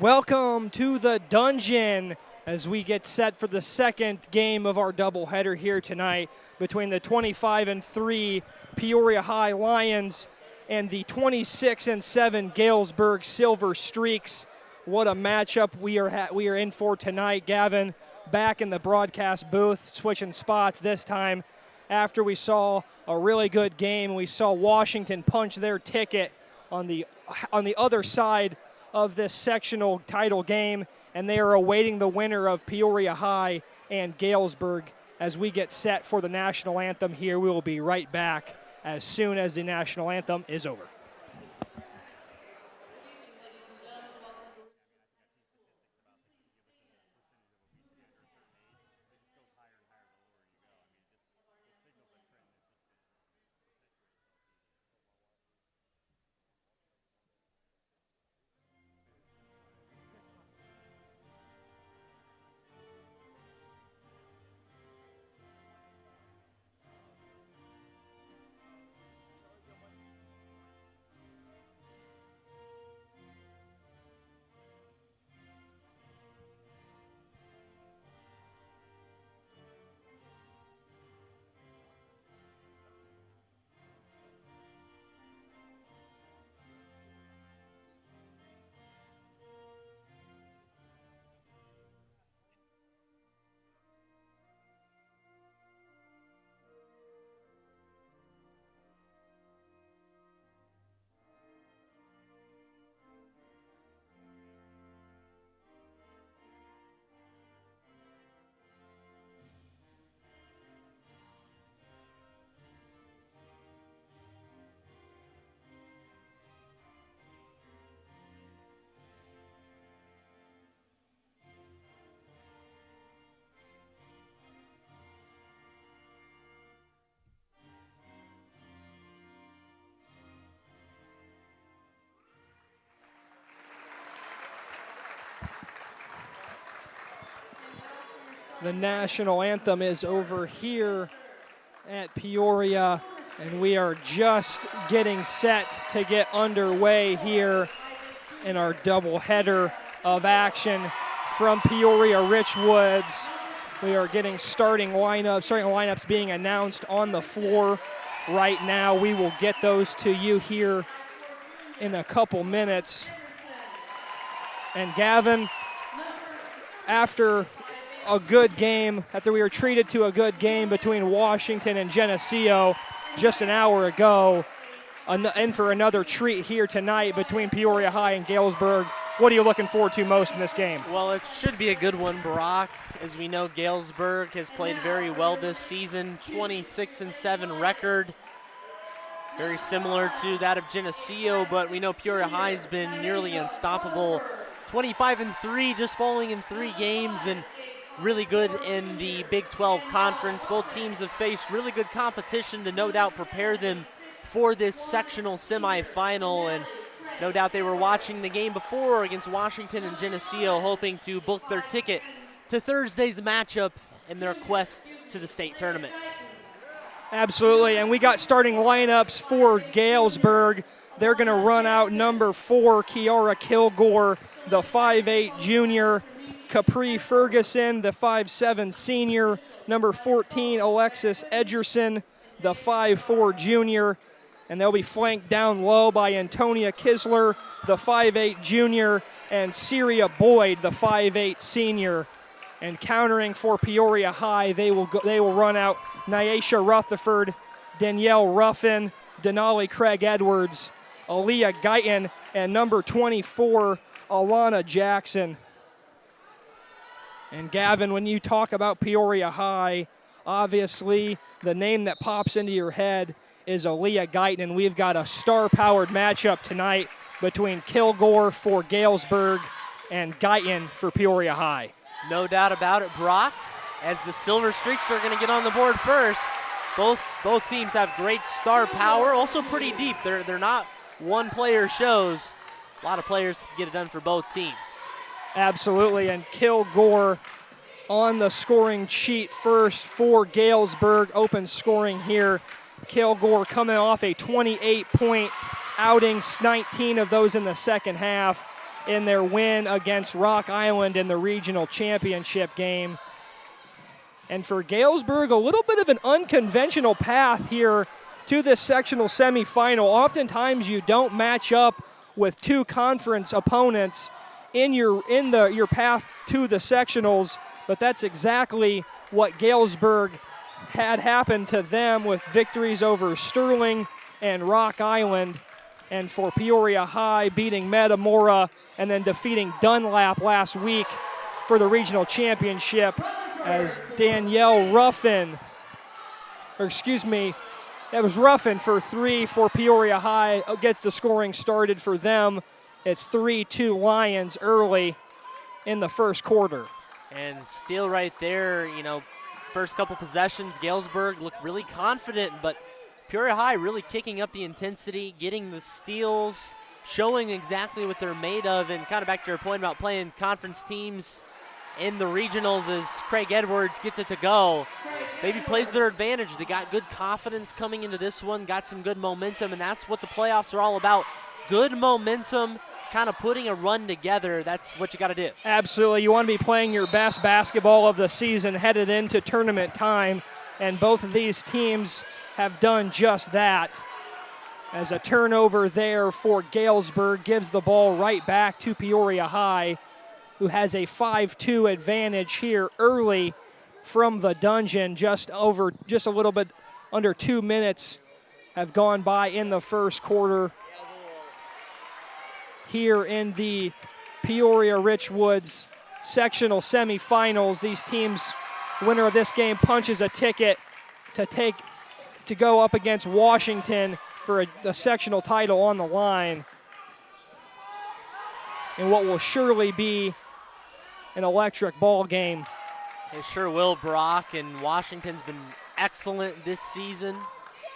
Welcome to the dungeon as we get set for the second game of our doubleheader here tonight between the 25-3 Peoria High Lions and the 26-7 Galesburg Silver Streaks. What a matchup we are in for tonight. Gavin back in the broadcast booth, switching spots this time after we saw a really good game. We saw Washington punch their ticket on the other side of this sectional title game, and they are awaiting the winner of Peoria High and Galesburg as we get set for the national anthem here. We will be right back as soon as the national anthem is over. The national anthem is over here at Peoria, and we are just getting set to get underway here in our doubleheader of action from Peoria Richwoods. We are getting starting lineups being announced on the floor right now. We will get those to you here in a couple minutes. And Gavin, after we were treated to a good game between Washington and Geneseo just an hour ago, and for another treat here tonight between Peoria High and Galesburg. What are you looking forward to most in this game? Well, it should be a good one, Brock. As we know, Galesburg has played very well this season, 26-7 record. Very similar to that of Geneseo, but we know Peoria High has been nearly unstoppable. 25-3, just falling in 3 games, and really good in the Big 12 Conference. Both teams have faced really good competition to no doubt prepare them for this sectional semifinal, and no doubt they were watching the game before against Washington and Geneseo, hoping to book their ticket to Thursday's matchup in their quest to the state tournament. Absolutely, and we got starting lineups for Galesburg. They're going to run out number 4, Kiara Kilgore, the 5'8 junior, Capri Ferguson, the 5'7 senior, number 14, Alexis Edgerson, the 5'4 junior, and they'll be flanked down low by Antonia Kisler, the 5'8 junior, and Syria Boyd, the 5'8 senior. And countering for Peoria High, they will run out Nyasha Rutherford, Danielle Ruffin, Denali Craig Edwards, Aaliyah Guyton, and number 24, Alana Jackson. And Gavin, when you talk about Peoria High, obviously the name that pops into your head is Aaliyah Guyton, and we've got a star-powered matchup tonight between Kilgore for Galesburg and Guyton for Peoria High. No doubt about it, Brock. As the Silver Streaks are going to get on the board first, both teams have great star power, also pretty deep. They're not one-player shows. A lot of players can get it done for both teams. Absolutely, and Kilgore on the scoring sheet first for Galesburg. Open scoring here. Kilgore coming off a 28-point outing, 19 of those in the second half. in their win against Rock Island in the regional championship game. And for Galesburg, a little bit of an unconventional path here to this sectional semifinal. Oftentimes you don't match up with two conference opponents in your path to the sectionals, but that's exactly what Galesburg had happened to them with victories over Sterling and Rock Island, and for Peoria High beating Metamora and then defeating Dunlap last week for the regional championship as Danielle Ruffin, that was Ruffin for 3 for Peoria High, gets the scoring started for them. It's 3-2 Lions early in the first quarter. And steal right there, first couple possessions, Galesburg looked really confident, but Peoria High really kicking up the intensity, getting the steals, showing exactly what they're made of, and kind of back to your point about playing conference teams in the regionals as Craig Edwards gets it to go. Maybe plays their advantage. They got good confidence coming into this one, got some good momentum, and that's what the playoffs are all about. Good momentum, kind of putting a run together. That's what you got to do. Absolutely. You want to be playing your best basketball of the season headed into tournament time, and both of these teams have done just that. As a turnover there for Galesburg gives the ball right back to Peoria High, who has a 5-2 advantage here early from the dungeon. Just a little bit under 2 minutes have gone by in the first quarter. Here in the Peoria Richwoods sectional semifinals, these teams, winner of this game punches a ticket to go up against Washington for a sectional title on the line in what will surely be an electric ball game. It sure will, Brock, and Washington's been excellent this season.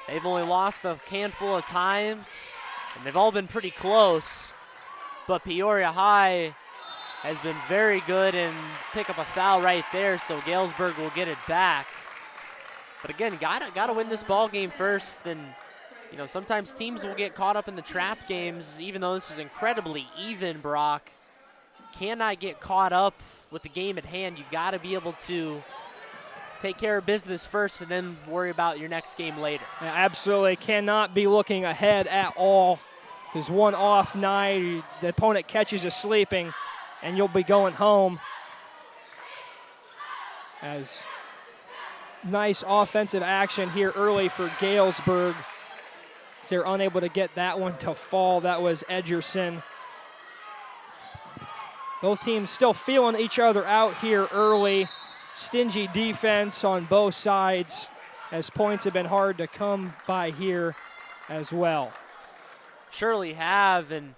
They've only lost a handful of times, and they've all been pretty close. But Peoria High has been very good and pick up a foul right there, so Galesburg will get it back. But again, gotta win this ball game first, and sometimes teams will get caught up in the trap games, even though this is incredibly even, Brock. Cannot get caught up with the game at hand. You got to be able to take care of business first and then worry about your next game later. Yeah, absolutely. Cannot be looking ahead at all. There's one off night, the opponent catches you sleeping, and you'll be going home. As nice offensive action here early for Galesburg. They're unable to get that one to fall. That was Edgerson. Both teams still feeling each other out here early. Stingy defense on both sides, as points have been hard to come by here as well. Surely have, and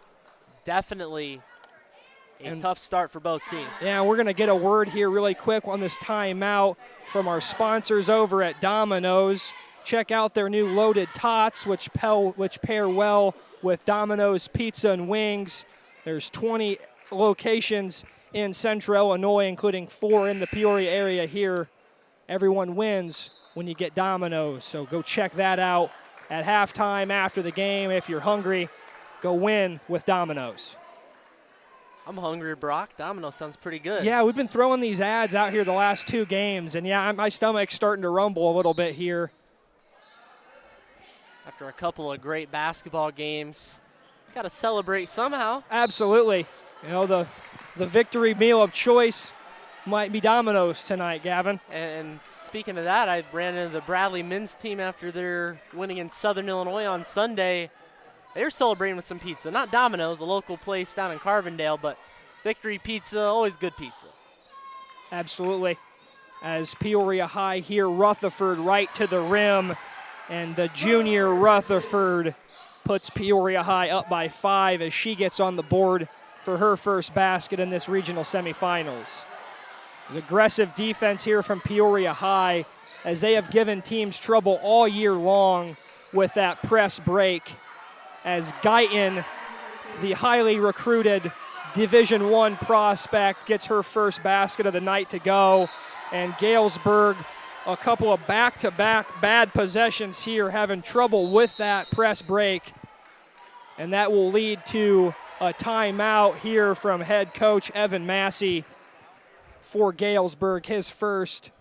definitely a tough start for both teams. Yeah, we're going to get a word here really quick on this timeout from our sponsors over at Domino's. Check out their new loaded tots, which pair well with Domino's Pizza and Wings. There's 20 locations in Central Illinois, including 4 in the Peoria area here. Everyone wins when you get Domino's, so go check that out at halftime after the game. If you're hungry, go win with Domino's. I'm hungry, Brock. Domino's sounds pretty good. Yeah, we've been throwing these ads out here the last 2 games, and yeah, my stomach's starting to rumble a little bit here. After a couple of great basketball games, got to celebrate somehow. Absolutely. The victory meal of choice might be Domino's tonight, Gavin. And speaking of that, I ran into the Bradley men's team after their winning in Southern Illinois on Sunday. They were celebrating with some pizza. Not Domino's, a local place down in Carbondale, but Victory Pizza, always good pizza. Absolutely. As Peoria High here, Rutherford right to the rim, and the junior Rutherford puts Peoria High up by 5 as she gets on the board for her first basket in this regional semifinals. The aggressive defense here from Peoria High, as they have given teams trouble all year long with that press break, as Guyton, the highly recruited Division I prospect, gets her first basket of the night to go, and Galesburg, a couple of back-to-back bad possessions here, having trouble with that press break, and that will lead to a timeout here from head coach Evan Massey for Galesburg, his first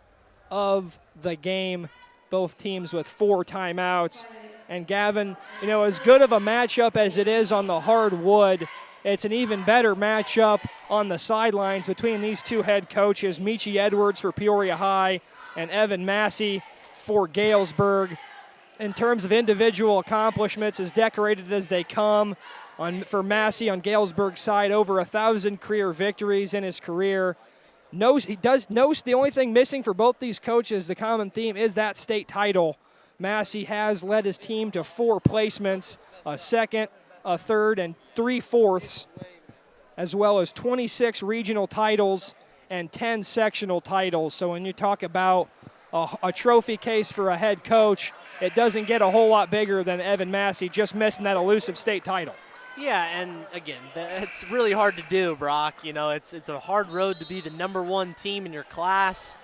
of the game. Both teams with 4 timeouts. And Gavin, as good of a matchup as it is on the hardwood, it's an even better matchup on the sidelines between these two head coaches, Michi Edwards for Peoria High and Evan Massey for Galesburg. In terms of individual accomplishments, as decorated as they come, for Massey on Galesburg's side, over 1,000 career victories in his career. The only thing missing for both these coaches, the common theme, is that state title. Massey has led his team to 4 placements, a second, a third, and 3/4, as well as 26 regional titles and 10 sectional titles. So when you talk about a trophy case for a head coach, it doesn't get a whole lot bigger than Evan Massey just missing that elusive state title. Yeah, and again, it's really hard to do, Brock. It's a hard road to be the #1 team in your class.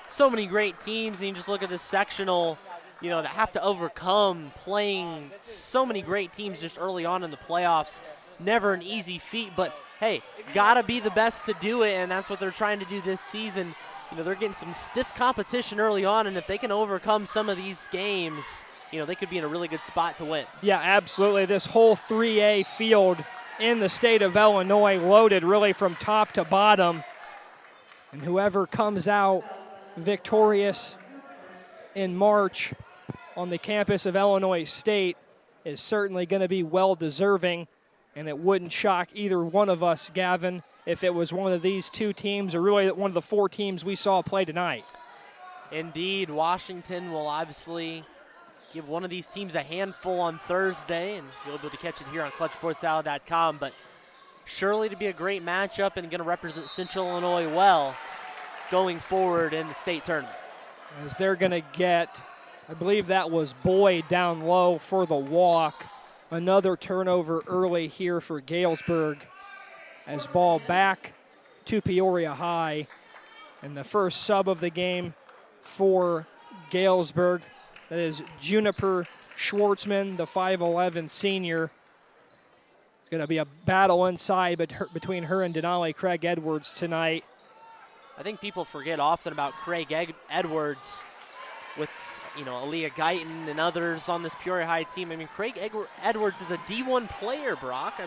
So many great teams, and you just look at this sectional, that have to overcome playing so many great teams just early on in the playoffs. Never an easy feat, but hey, gotta be the best to do it, and that's what they're trying to do this season. They're getting some stiff competition early on, and if they can overcome some of these games, they could be in a really good spot to win. Yeah, absolutely. This whole 3A field in the state of Illinois loaded really from top to bottom. And whoever comes out victorious in March on the campus of Illinois State is certainly going to be well-deserving, and it wouldn't shock either one of us, Gavin, if it was one of these 2 teams or really one of the 4 teams we saw play tonight. Indeed, Washington will obviously give one of these teams a handful on Thursday, and you'll be able to catch it here on ClutchSportsSalad.com. But surely to be a great matchup and going to represent Central Illinois well going forward in the state tournament. As they're going to get, I believe that was Boyd down low for the walk. Another turnover early here for Galesburg as ball back to Peoria High. And the first sub of the game for Galesburg, that is Juniper Schwartzman, the 5'11 senior. It's going to be a battle inside between her and Denali Craig Edwards tonight. I think people forget often about Craig Edwards with, Aaliyah Guyton and others on this Peoria High team. Craig Edwards is a D1 player, Brock.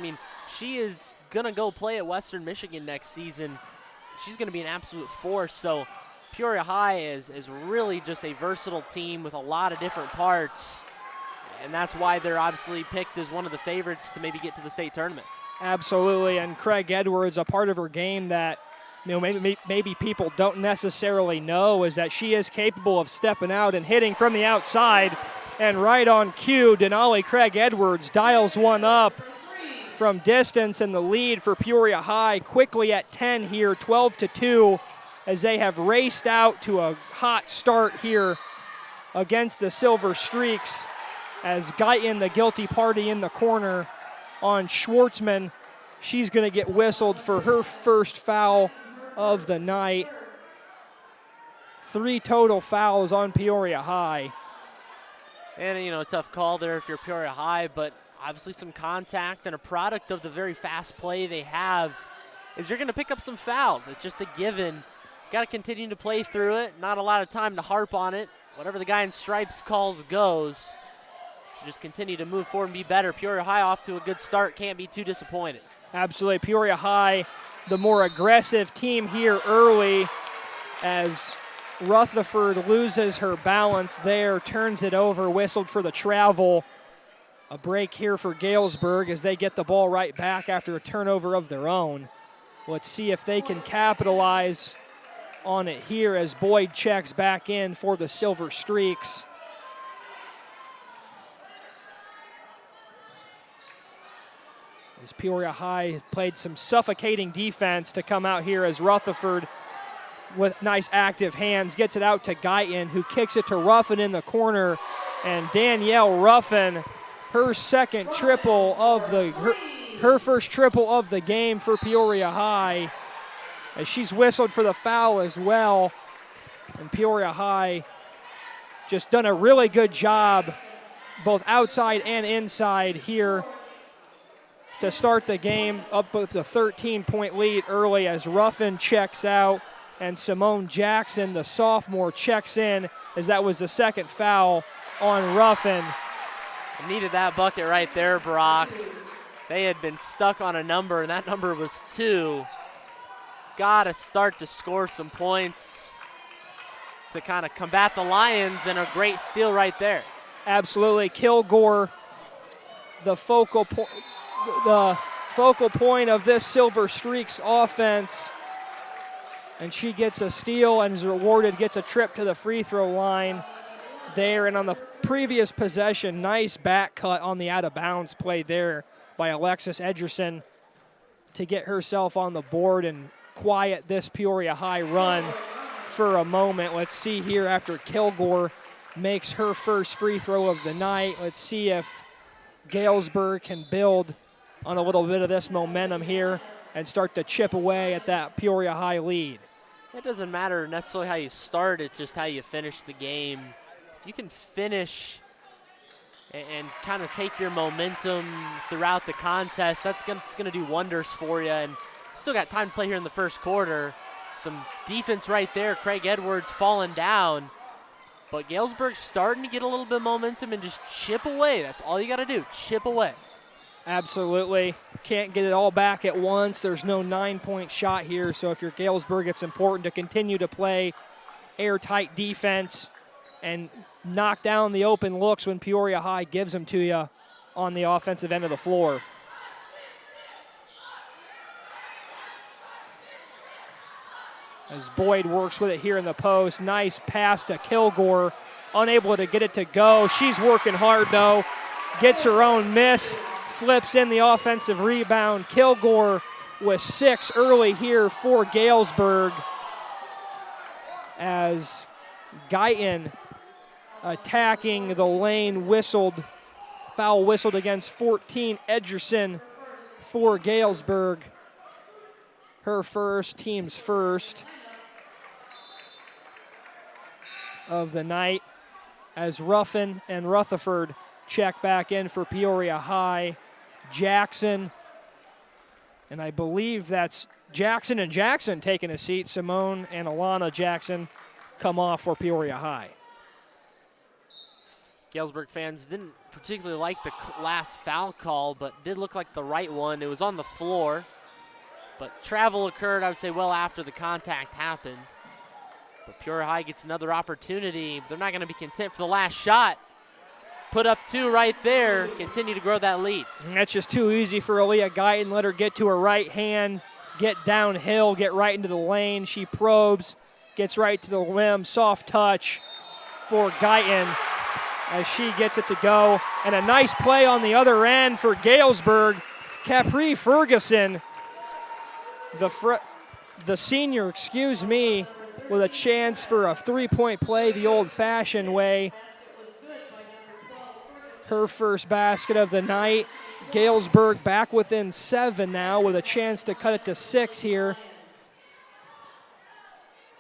She is going to go play at Western Michigan next season. She's going to be an absolute force. So Peoria High is really just a versatile team with a lot of different parts, and that's why they're obviously picked as one of the favorites to maybe get to the state tournament. Absolutely, and Craig Edwards, a part of her game that maybe people don't necessarily know is that she is capable of stepping out and hitting from the outside, and right on cue, Denali Craig Edwards dials one up from distance, and the lead for Peoria High quickly at 10 here, 12-2. As they have raced out to a hot start here against the Silver Streaks, as Guyton, the guilty party in the corner on Schwartzman. She's going to get whistled for her first foul of the night. 3 total fouls on Peoria High. And, a tough call there if you're Peoria High, but obviously some contact, and a product of the very fast play they have is you're going to pick up some fouls. It's just a given. Got to continue to play through it. Not a lot of time to harp on it. Whatever the guy in stripes calls goes. So just continue to move forward and be better. Peoria High off to a good start. Can't be too disappointed. Absolutely. Peoria High, the more aggressive team here early, as Rutherford loses her balance there, turns it over, whistled for the travel. A break here for Galesburg as they get the ball right back after a turnover of their own. Let's see if they can capitalize on it here as Boyd checks back in for the Silver Streaks. As Peoria High played some suffocating defense to come out here as Rutherford, with nice active hands, gets it out to Guyton, who kicks it to Ruffin in the corner. And Danielle Ruffin, her second triple of her first triple of the game for Peoria High, as she's whistled for the foul as well. And Peoria High just done a really good job both outside and inside here to start the game, up with a 13-point lead early as Ruffin checks out and Simone Jackson, the sophomore, checks in as that was the second foul on Ruffin. Needed that bucket right there, Brock. They had been stuck on a number, and that number was 2. Got to start to score some points to kind of combat the Lions, and a great steal right there. Absolutely. Kilgore, the focal point of this Silver Streaks offense. And she gets a steal and is rewarded, gets a trip to the free throw line there. And on the previous possession, nice back cut on the out-of-bounds play there by Alexis Edgerson to get herself on the board and quiet this Peoria High run for a moment. Let's see here after Kilgore makes her first free throw of the night. Let's see if Galesburg can build on a little bit of this momentum here and start to chip away at that Peoria High lead. It doesn't matter necessarily how you start, it's just how you finish the game. If you can finish and kind of take your momentum throughout the contest, that's going to do wonders for you. And still got time to play here in the first quarter. Some defense right there. Craig Edwards falling down. But Galesburg's starting to get a little bit of momentum and just chip away. That's all you got to do, chip away. Absolutely. Can't get it all back at once. There's no 9-point shot here, so if you're Galesburg, it's important to continue to play airtight defense and knock down the open looks when Peoria High gives them to you on the offensive end of the floor. As Boyd works with it here in the post, nice pass to Kilgore, unable to get it to go. She's working hard though, gets her own miss, flips in the offensive rebound. Kilgore with 6 early here for Galesburg as Guyton attacking the lane, foul whistled against 14, Edgerson for Galesburg. Her first, team's first of the night as Ruffin and Rutherford check back in for Peoria High. Jackson, and I believe that's Jackson and Jackson taking a seat. Simone and Alana Jackson come off for Peoria High. Galesburg fans didn't particularly like the last foul call, but did look like the right one. It was on the floor, but travel occurred, I would say, well after the contact happened. But Peoria High gets another opportunity. They're not going to be content for the last shot. Put up 2 right there, continue to grow that lead. And that's just too easy for Aaliyah Guyton. Let her get to her right hand, get downhill, get right into the lane. She probes, gets right to the rim, soft touch for Guyton as she gets it to go. And a nice play on the other end for Galesburg. Capri Ferguson, the senior, with a chance for a 3-point play the old-fashioned way. Her first basket of the night. Galesburg back within 7 now with a chance to cut it to 6 here.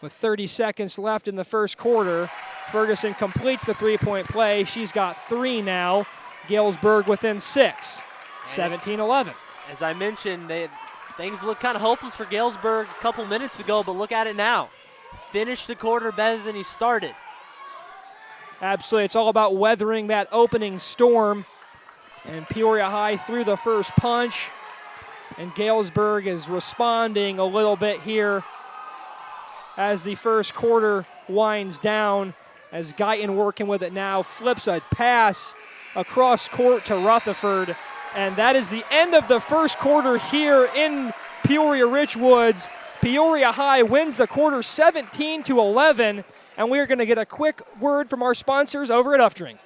With 30 seconds left in the first quarter, Ferguson completes the 3-point play. She's got 3 now. Galesburg within 6, 17-11. As I mentioned, things look kind of hopeless for Galesburg a couple minutes ago, but look at it now. Finished the quarter better than he started. Absolutely, it's all about weathering that opening storm. And Peoria High threw the first punch. And Galesburg is responding a little bit here as the first quarter winds down. As Guyton working with it now, flips a pass across court to Rutherford. And that is the end of the first quarter here in Peoria Richwoods. Peoria High wins the quarter 17-11. And we're going to get a quick word from our sponsors over at Uftring.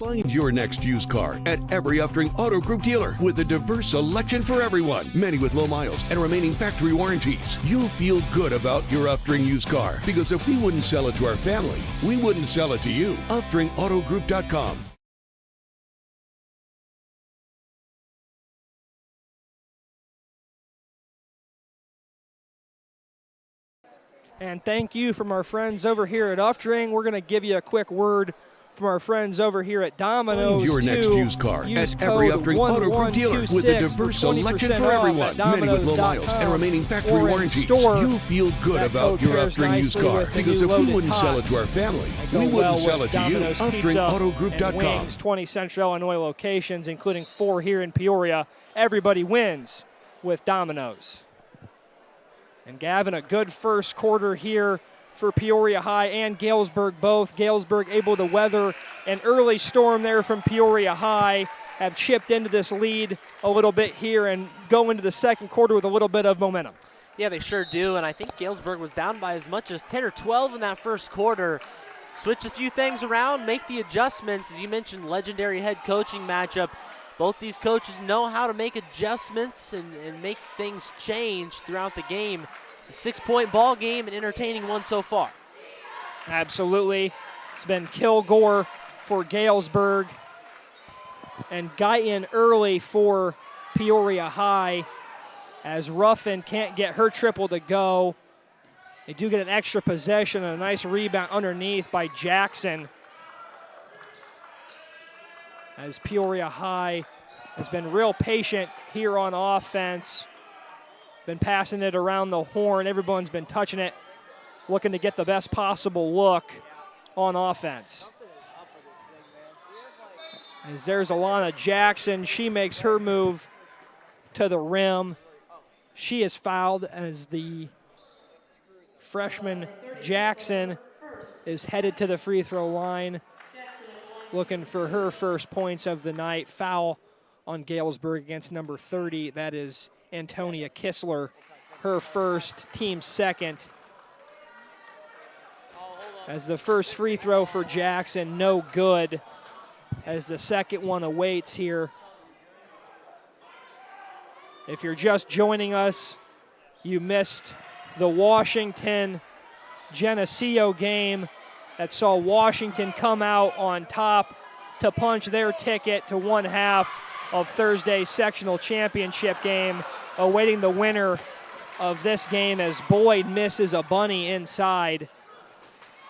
Find your next used car at every Uftring Auto Group dealer with a diverse selection for everyone. Many with low miles and remaining factory warranties. You'll feel good about your Uftring used car because if we wouldn't sell it to our family, we wouldn't sell it to you. UftringAutoGroup.com. And thank you from our friends over here at Uftring. We're going to give you a quick word from our friends over here at Domino's. Find your next used car at every Upton Auto Group dealer with a diverse selection for everyone. Many with low miles and remaining factory warranties. You feel good about your Upton used car because if we wouldn't sell it to our family, we wouldn't sell it to you. UptonAutoGroup.com. 20 Central Illinois locations, including 4 here in Peoria. Everybody wins with Domino's. And Gavin, a good first quarter here for Peoria High and Galesburg both. Galesburg able to weather an early storm there from Peoria High, have chipped into this lead a little bit here and go into the second quarter with a little bit of momentum. Yeah, they sure do, and I think Galesburg was down by as much as 10 or 12 in that first quarter. Switch a few things around, make the adjustments. As you mentioned, legendary head coaching matchup. Both these coaches know how to make adjustments and make things change throughout the game. It's a 6-point ball game, an entertaining one so far. Absolutely. It's been Kilgore for Galesburg and Guyton early for Peoria High as Ruffin can't get her triple to go. They do get an extra possession and a nice rebound underneath by Jackson, as Peoria High has been real patient here on offense. Been passing it around the horn. Everyone's been touching it, looking to get the best possible look on offense. As there's Alana Jackson. She makes her move to the rim. She is fouled as the freshman Jackson is headed to the free throw line, looking for her first points of the night. Foul on Galesburg against number 30. That is Antonia Kistler, her first, team second. As the first free throw for Jackson, no good, as the second one awaits here. If you're just joining us, you missed the Washington-Geneseo game that saw Washington come out on top to punch their ticket to one half of Thursday's sectional championship game, awaiting the winner of this game as Boyd misses a bunny inside.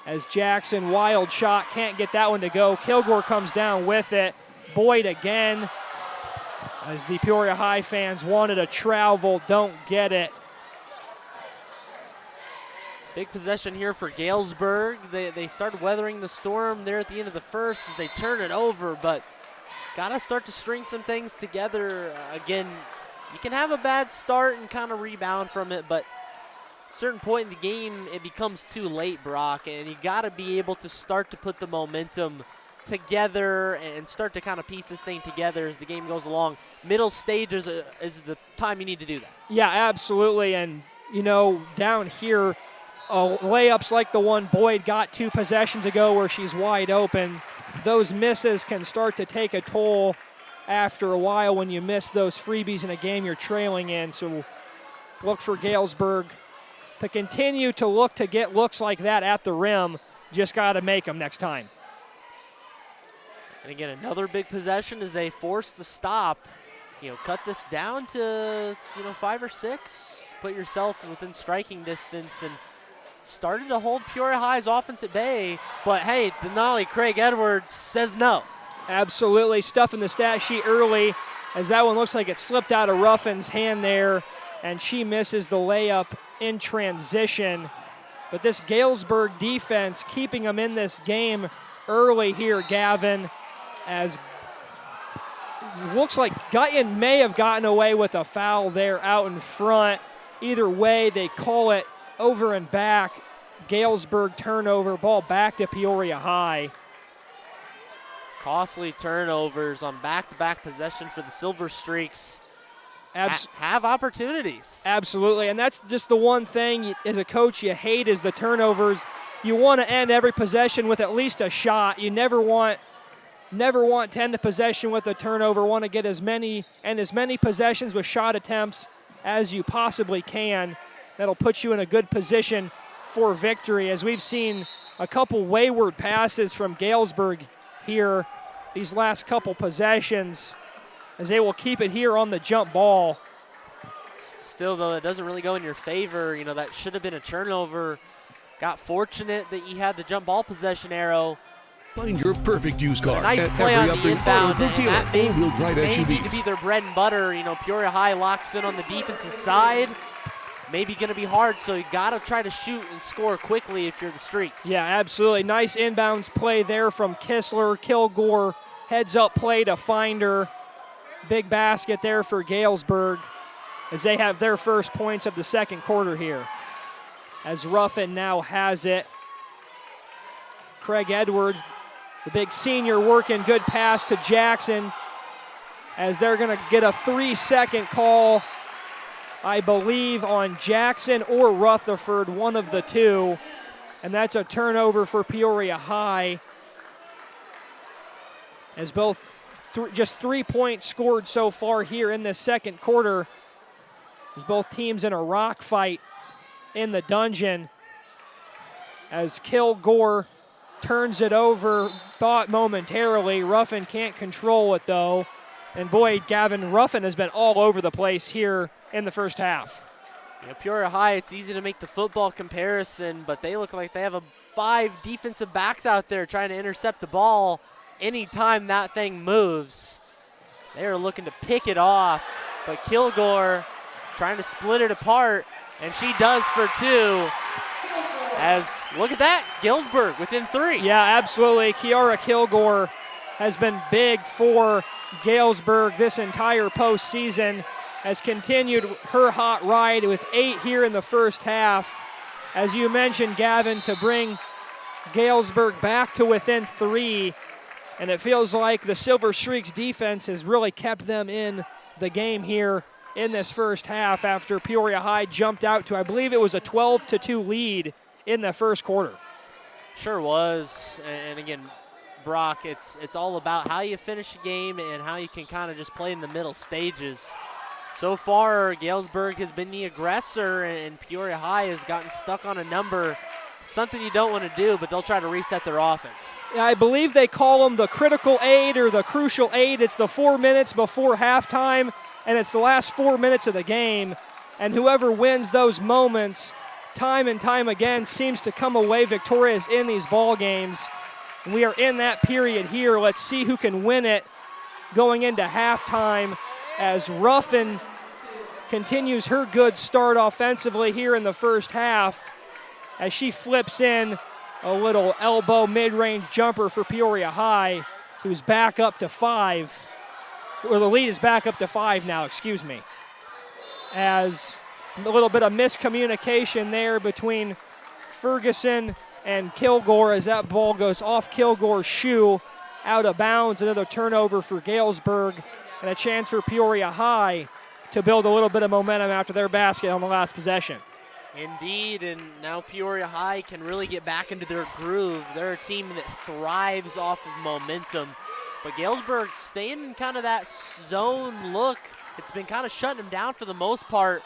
As Jackson, wild shot, can't get that one to go. Kilgore comes down with it. Boyd again, as the Peoria High fans wanted a travel, don't get it. Big possession here for Galesburg. They started weathering the storm there at the end of the first as they turn it over, but got to start to string some things together. Again, you can have a bad start and kind of rebound from it, but at a certain point in the game, it becomes too late, Brock, and you got to be able to start to put the momentum together and start to kind of piece this thing together as the game goes along. Middle stage is the time you need to do that. Yeah, absolutely, and, you know, down here, layups like the one Boyd got 2 possessions ago where she's wide open, those misses can start to take a toll after a while when you miss those freebies in a game you're trailing in. So look for Galesburg to continue to look to get looks like that at the rim. Just got to make them next time. And again, another big possession as they force the stop. You know, cut this down to, 5 or 6. Put yourself within striking distance and started to hold Peoria High's offense at bay. But, hey, Denali Craig Edwards says no. Absolutely. Stuffing the stat sheet early as that one looks like it slipped out of Ruffin's hand there, and she misses the layup in transition. But this Galesburg defense keeping them in this game early here, Gavin, as looks like Guyton may have gotten away with a foul there out in front. Either way, they call it over and back. Galesburg turnover, ball back to Peoria High. Costly turnovers on back-to-back possession for the Silver Streaks. Have opportunities. Absolutely, and that's just the one thing as a coach you hate is the turnovers. You want to end every possession with at least a shot. You never want to end the possession with a turnover. Want to get as many possessions with shot attempts as you possibly can. That'll put you in a good position for victory, as we've seen a couple wayward passes from Galesburg here these last couple possessions, as they will keep it here on the jump ball. Still, though, it doesn't really go in your favor. That should have been a turnover. Got fortunate that you had the jump ball possession arrow. Find your perfect used car Nice at play on every the Upton Auto inbound, Group and dealer. that may All-wheel drive need to be SUVs. their bread and butter. Peoria High locks in on the defensive side. Maybe going to be hard, so you got to try to shoot and score quickly if you're the Streaks. Yeah, absolutely. Nice inbounds play there from Kistler. Kilgore heads up play to find her. Big basket there for Galesburg as they have their first points of the second quarter here. As Ruffin now has it. Craig Edwards, the big senior, working, good pass to Jackson as they're going to get a 3-second call, I believe, on Jackson or Rutherford, one of the two. And that's a turnover for Peoria High. As both just 3 points scored so far here in this second quarter. As both teams in a rock fight in the dungeon. As Kilgore turns it over, thought momentarily. Ruffin can't control it though. And boy, Gavin, Ruffin has been all over the place here in the first half. Peoria High, it's easy to make the football comparison, but they look like they have 5 defensive backs out there trying to intercept the ball anytime that thing moves. They are looking to pick it off, but Kilgore trying to split it apart, and she does for 2. As, look at that, Galesburg within 3. Yeah, absolutely. Kiara Kilgore has been big for Galesburg this entire postseason. Has continued her hot ride with 8 here in the first half. As you mentioned, Gavin, to bring Galesburg back to within 3. And it feels like the Silver Streaks defense has really kept them in the game here in this first half after Peoria High jumped out to, I believe it was a 12-2 lead in the first quarter. Sure was. And again, Brock, it's all about how you finish a game and how you can kind of just play in the middle stages. So far, Galesburg has been the aggressor, and Peoria High has gotten stuck on a number. Something you don't want to do, but they'll try to reset their offense. Yeah, I believe they call them the critical 8 or the crucial 8. It's the 4 minutes before halftime, and it's the last 4 minutes of the game. And whoever wins those moments, time and time again, seems to come away victorious in these ball games. And we are in that period here. Let's see who can win it going into halftime as Ruffin continues her good start offensively here in the first half as she flips in a little elbow mid-range jumper for Peoria High, who's back up to 5. Or the lead is back up to 5 now, excuse me. As a little bit of miscommunication there between Ferguson and Kilgore as that ball goes off Kilgore's shoe, out of bounds. Another turnover for Galesburg and a chance for Peoria High to build a little bit of momentum after their basket on the last possession. Indeed, and now Peoria High can really get back into their groove. They're a team that thrives off of momentum. But Galesburg staying in kind of that zone look. It's been kind of shutting them down for the most part.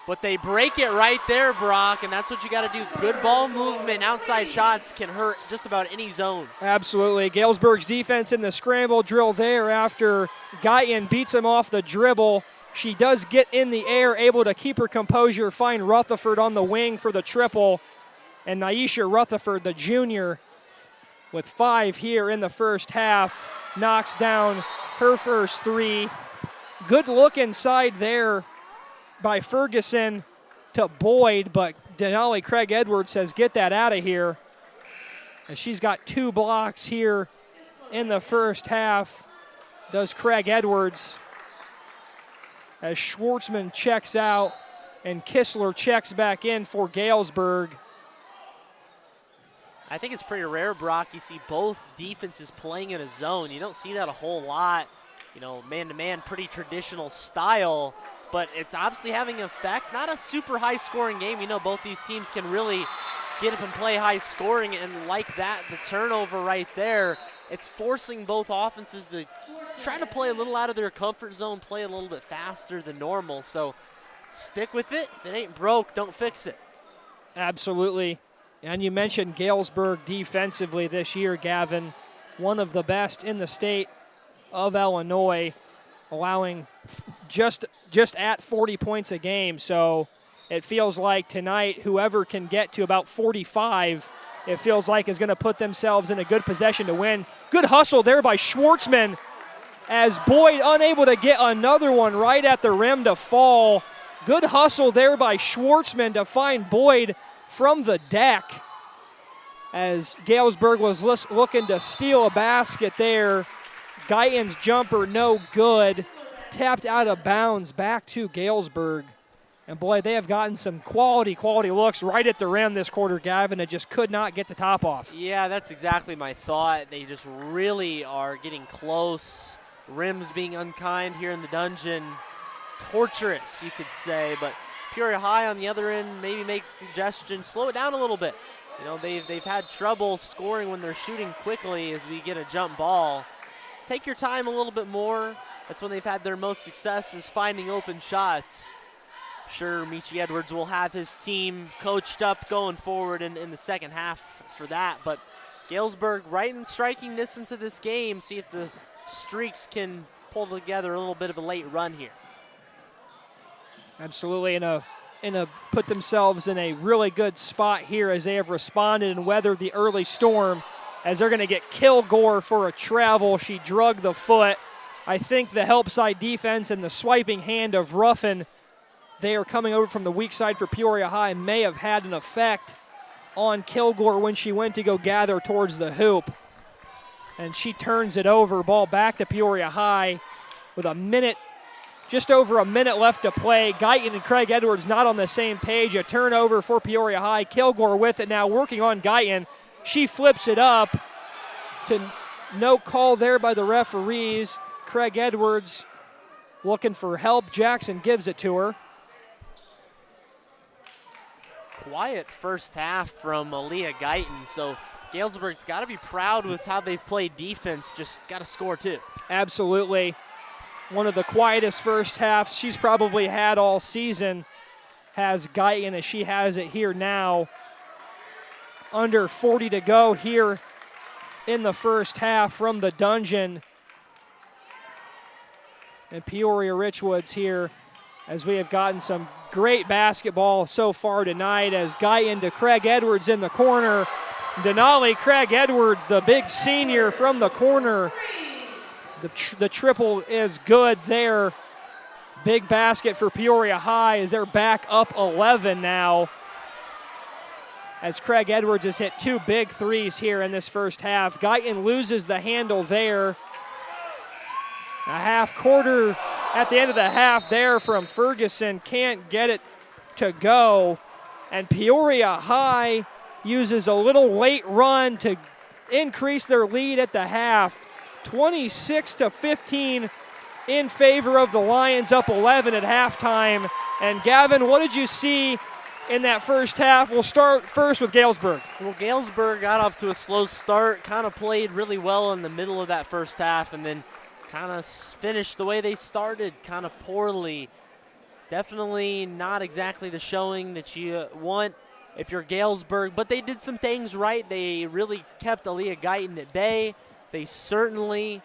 But they break it right there, Brock, and that's what you got to do. Good ball movement, outside shots can hurt just about any zone. Absolutely. Galesburg's defense in the scramble drill there after Guyton beats him off the dribble. She does get in the air, able to keep her composure, find Rutherford on the wing for the triple. And Naisha Rutherford, the junior, with 5 here in the first half, knocks down her first 3. Good look inside there by Ferguson to Boyd, but Denali Craig Edwards says, get that out of here. And she's got 2 blocks here in the first half, does Craig Edwards. As Schwartzman checks out and Kistler checks back in for Galesburg. I think it's pretty rare, Brock, you see both defenses playing in a zone. You don't see that a whole lot. Man-to-man, pretty traditional style, but it's obviously having an effect. Not a super high-scoring game. Both these teams can really get up and play high scoring, and like that, the turnover right there, it's forcing both offenses to try to play a little out of their comfort zone, play a little bit faster than normal. So stick with it. If it ain't broke, don't fix it. Absolutely. And you mentioned Galesburg defensively this year, Gavin, one of the best in the state of Illinois, allowing just at 40 points a game. So it feels like tonight whoever can get to about 45 it feels like is going to put themselves in a good possession to win. Good hustle there by Schwartzman as Boyd unable to get another one right at the rim to fall. Good hustle there by Schwartzman to find Boyd from the deck as Galesburg was looking to steal a basket there. Guyton's jumper no good. Tapped out of bounds back to Galesburg. And boy, they have gotten some quality looks right at the rim this quarter, Gavin, that just could not get the top off. Yeah, that's exactly my thought. They just really are getting close. Rims being unkind here in the dungeon. Torturous, you could say, but Peoria High on the other end maybe makes suggestions. Slow it down a little bit. You know, they've had trouble scoring when they're shooting quickly as we get a jump ball. Take your time a little bit more. That's when they've had their most success, is finding open shots. I'm sure Michi Edwards will have his team coached up going forward in the second half for that. But Galesburg right in striking distance of this game. See if the Streaks can pull together a little bit of a late run here. Absolutely, put themselves in a really good spot here as they have responded and weathered the early storm, as they're going to get Kilgore for a travel. She drug the foot. I think the help side defense and the swiping hand of Ruffin, they are coming over from the weak side for Peoria High, may have had an effect on Kilgore when she went to go gather towards the hoop. And she turns it over, ball back to Peoria High with just over a minute left to play. Guyton and Craig Edwards not on the same page. A turnover for Peoria High. Kilgore with it now, working on Guyton. She flips it up to no call there by the referees. Craig Edwards looking for help. Jackson gives it to her. Quiet first half from Aaliyah Guyton, so Galesburg's got to be proud with how they've played defense. Just got to score too. Absolutely. One of the quietest first halves she's probably had all season has Guyton, as she has it here now. Under 40 to go here in the first half from the dungeon. And Peoria Richwoods here, as we have gotten some great basketball so far tonight, as Guyton to Craig Edwards in the corner. Denali, Craig Edwards, the big senior from the corner. The triple is good there. Big basket for Peoria High as they're back up 11 now. As Craig Edwards has hit two big threes here in this first half. Guyton loses the handle there. A half quarter at the end of the half there from Ferguson. Can't get it to go. And Peoria High uses a little late run to increase their lead at the half. 26-15 in favor of the Lions, up 11 at halftime. And Gavin, what did you see in that first half? We'll start first with Galesburg. Well, Galesburg got off to a slow start, kind of played really well in the middle of that first half, and then kind of finished the way they started, kind of poorly. Definitely not exactly the showing that you want if you're Galesburg, but they did some things right. They really kept Aaliyah Guyton at bay. They certainly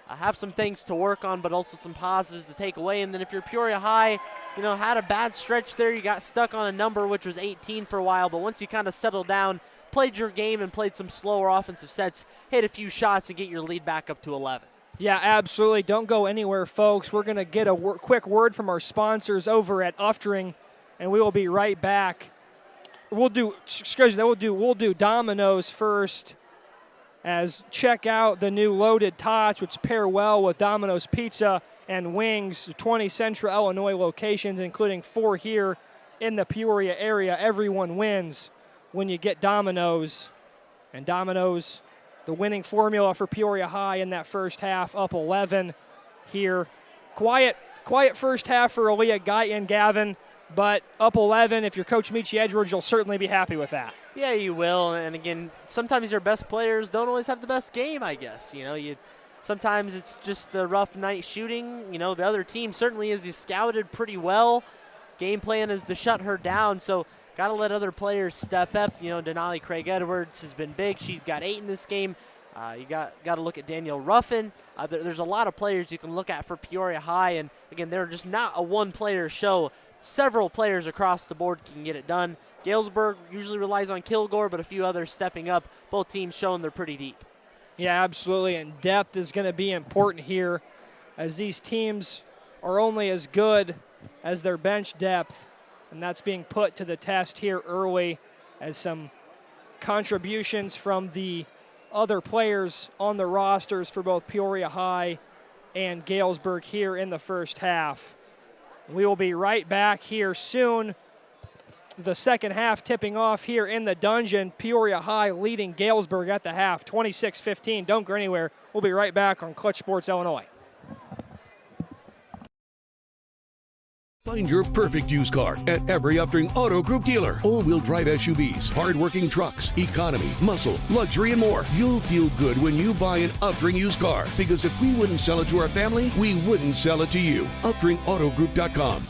have some things to work on, but also some positives to take away. And then if you're Peoria High, you know, had a bad stretch there. You got stuck on a number, which was 18 for a while, but once you kind of settled down, played your game and played some slower offensive sets, hit a few shots and get your lead back up to 11. Yeah, absolutely. Don't go anywhere, folks. We're going to get a quick word from our sponsors over at Uftring, and we will be right back. We'll do Domino's first, as check out the new Loaded Tots, which pair well with Domino's Pizza and Wings. 20 Central Illinois locations, including 4 here in the Peoria area. Everyone wins when you get Domino's. And Domino's, the winning formula for Peoria High in that first half, up 11 here. Quiet first half for Aaliyah Guyton, Gavin, but up 11. If you're Coach Michi Edwards, you'll certainly be happy with that. Yeah, you will. And again, sometimes your best players don't always have the best game, I guess. You know, sometimes it's just the rough night shooting. You know, the other team certainly is scouted pretty well. Game plan is to shut her down, so got to let other players step up. You know, Denali Craig Edwards has been big. She's got 8 in this game. You got to look at Danielle Ruffin. There's a lot of players you can look at for Peoria High, and again, they're just not a one-player show. Several players across the board can get it done. Galesburg usually relies on Kilgore, but a few others stepping up. Both teams showing they're pretty deep. Yeah, absolutely, and depth is going to be important here as these teams are only as good as their bench depth, and that's being put to the test here early as some contributions from the other players on the rosters for both Peoria High and Galesburg here in the first half. We will be right back here soon. The second half tipping off here in the dungeon. Peoria High leading Galesburg at the half, 26-15. Don't go anywhere. We'll be right back on Clutch Sports Illinois. Find your perfect used car at every Uftring Auto Group dealer. All-wheel drive SUVs, hard-working trucks, economy, muscle, luxury, and more. You'll feel good when you buy an Uftring used car, because if we wouldn't sell it to our family, we wouldn't sell it to you. UftingAutogroup.com.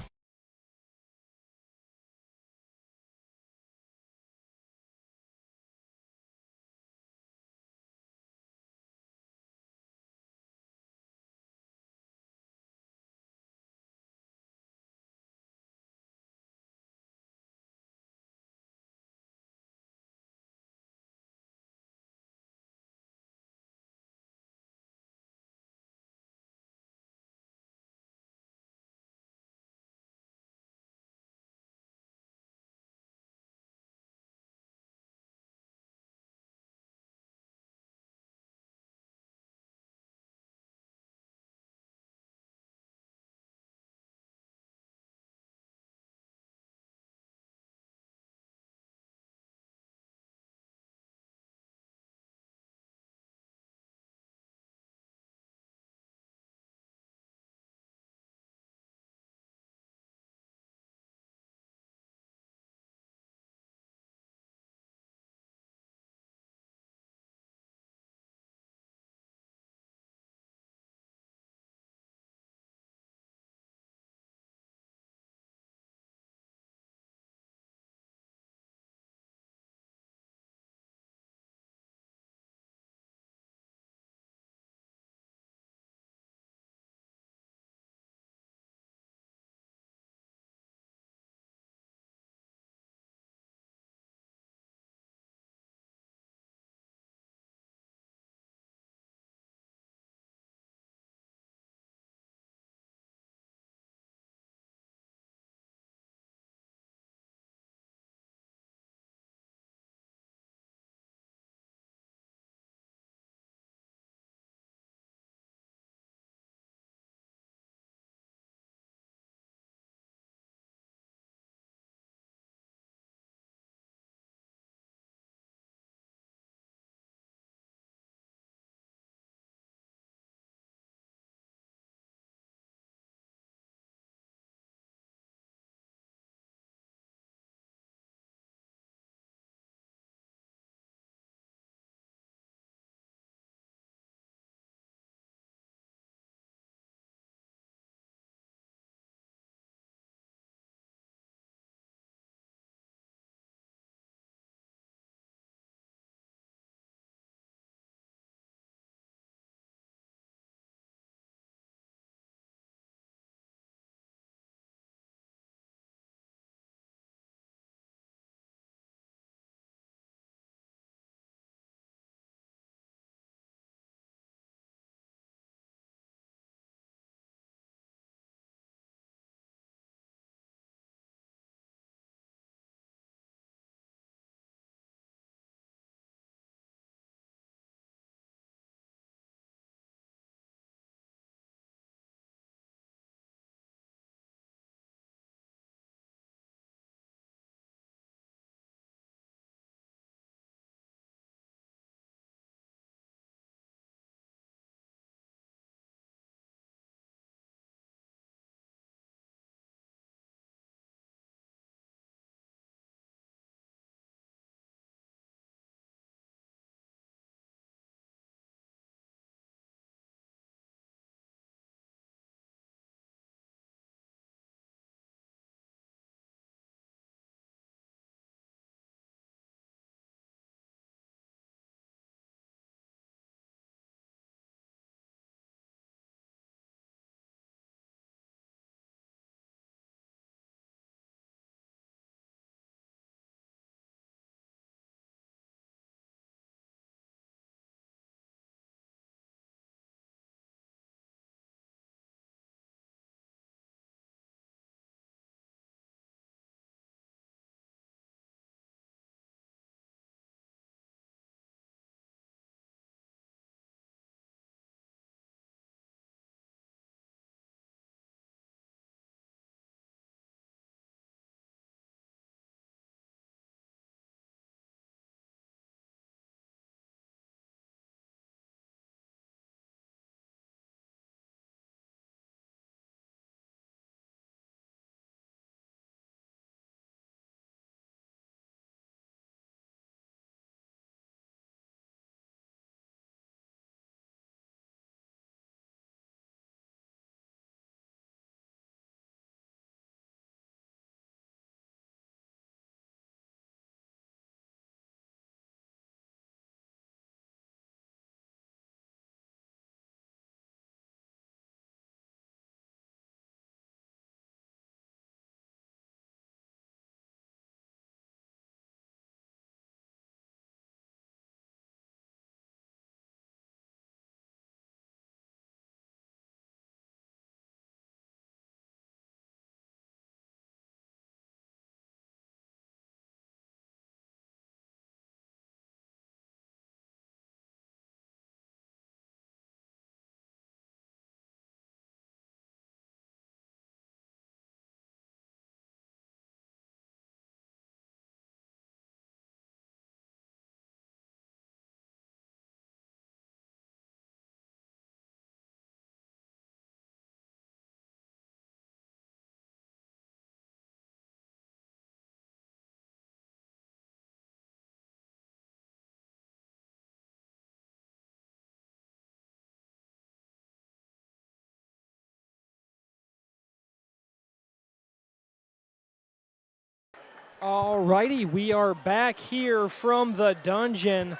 Alrighty, we are back here from the dungeon. A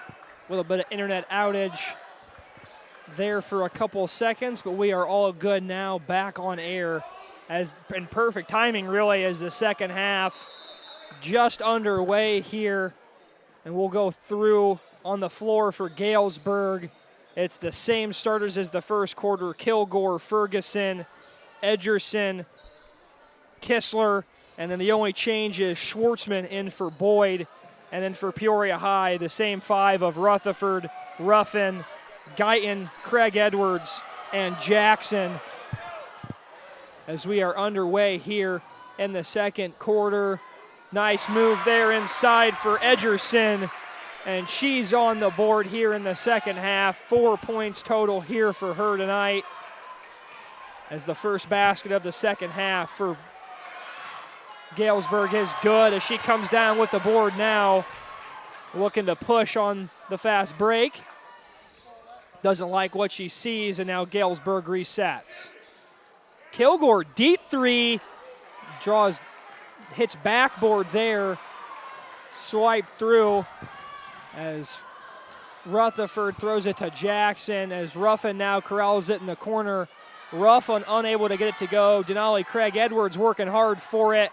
little bit of internet outage there for a couple seconds, but we are all good now, back on air. As in perfect timing, really, as the second half just underway here. And we'll go through on the floor for Galesburg. It's the same starters as the first quarter: Kilgore, Ferguson, Edgerson, Kistler, and then the only change is Schwartzman in for Boyd. And then for Peoria High, the same five of Rutherford, Ruffin, Guyton, Craig Edwards, and Jackson. As we are underway here in the second quarter. Nice move there inside for Edgerson, and she's on the board here in the second half. 4 points total here for her tonight, as the first basket of the second half for Galesburg is good, as she comes down with the board now, looking to push on the fast break. Doesn't like what she sees, and now Galesburg resets. Kilgore, deep three, hits backboard there, swipe through as Rutherford throws it to Jackson, as Ruffin now corrals it in the corner. Ruffin unable to get it to go. Denali Craig Edwards working hard for it.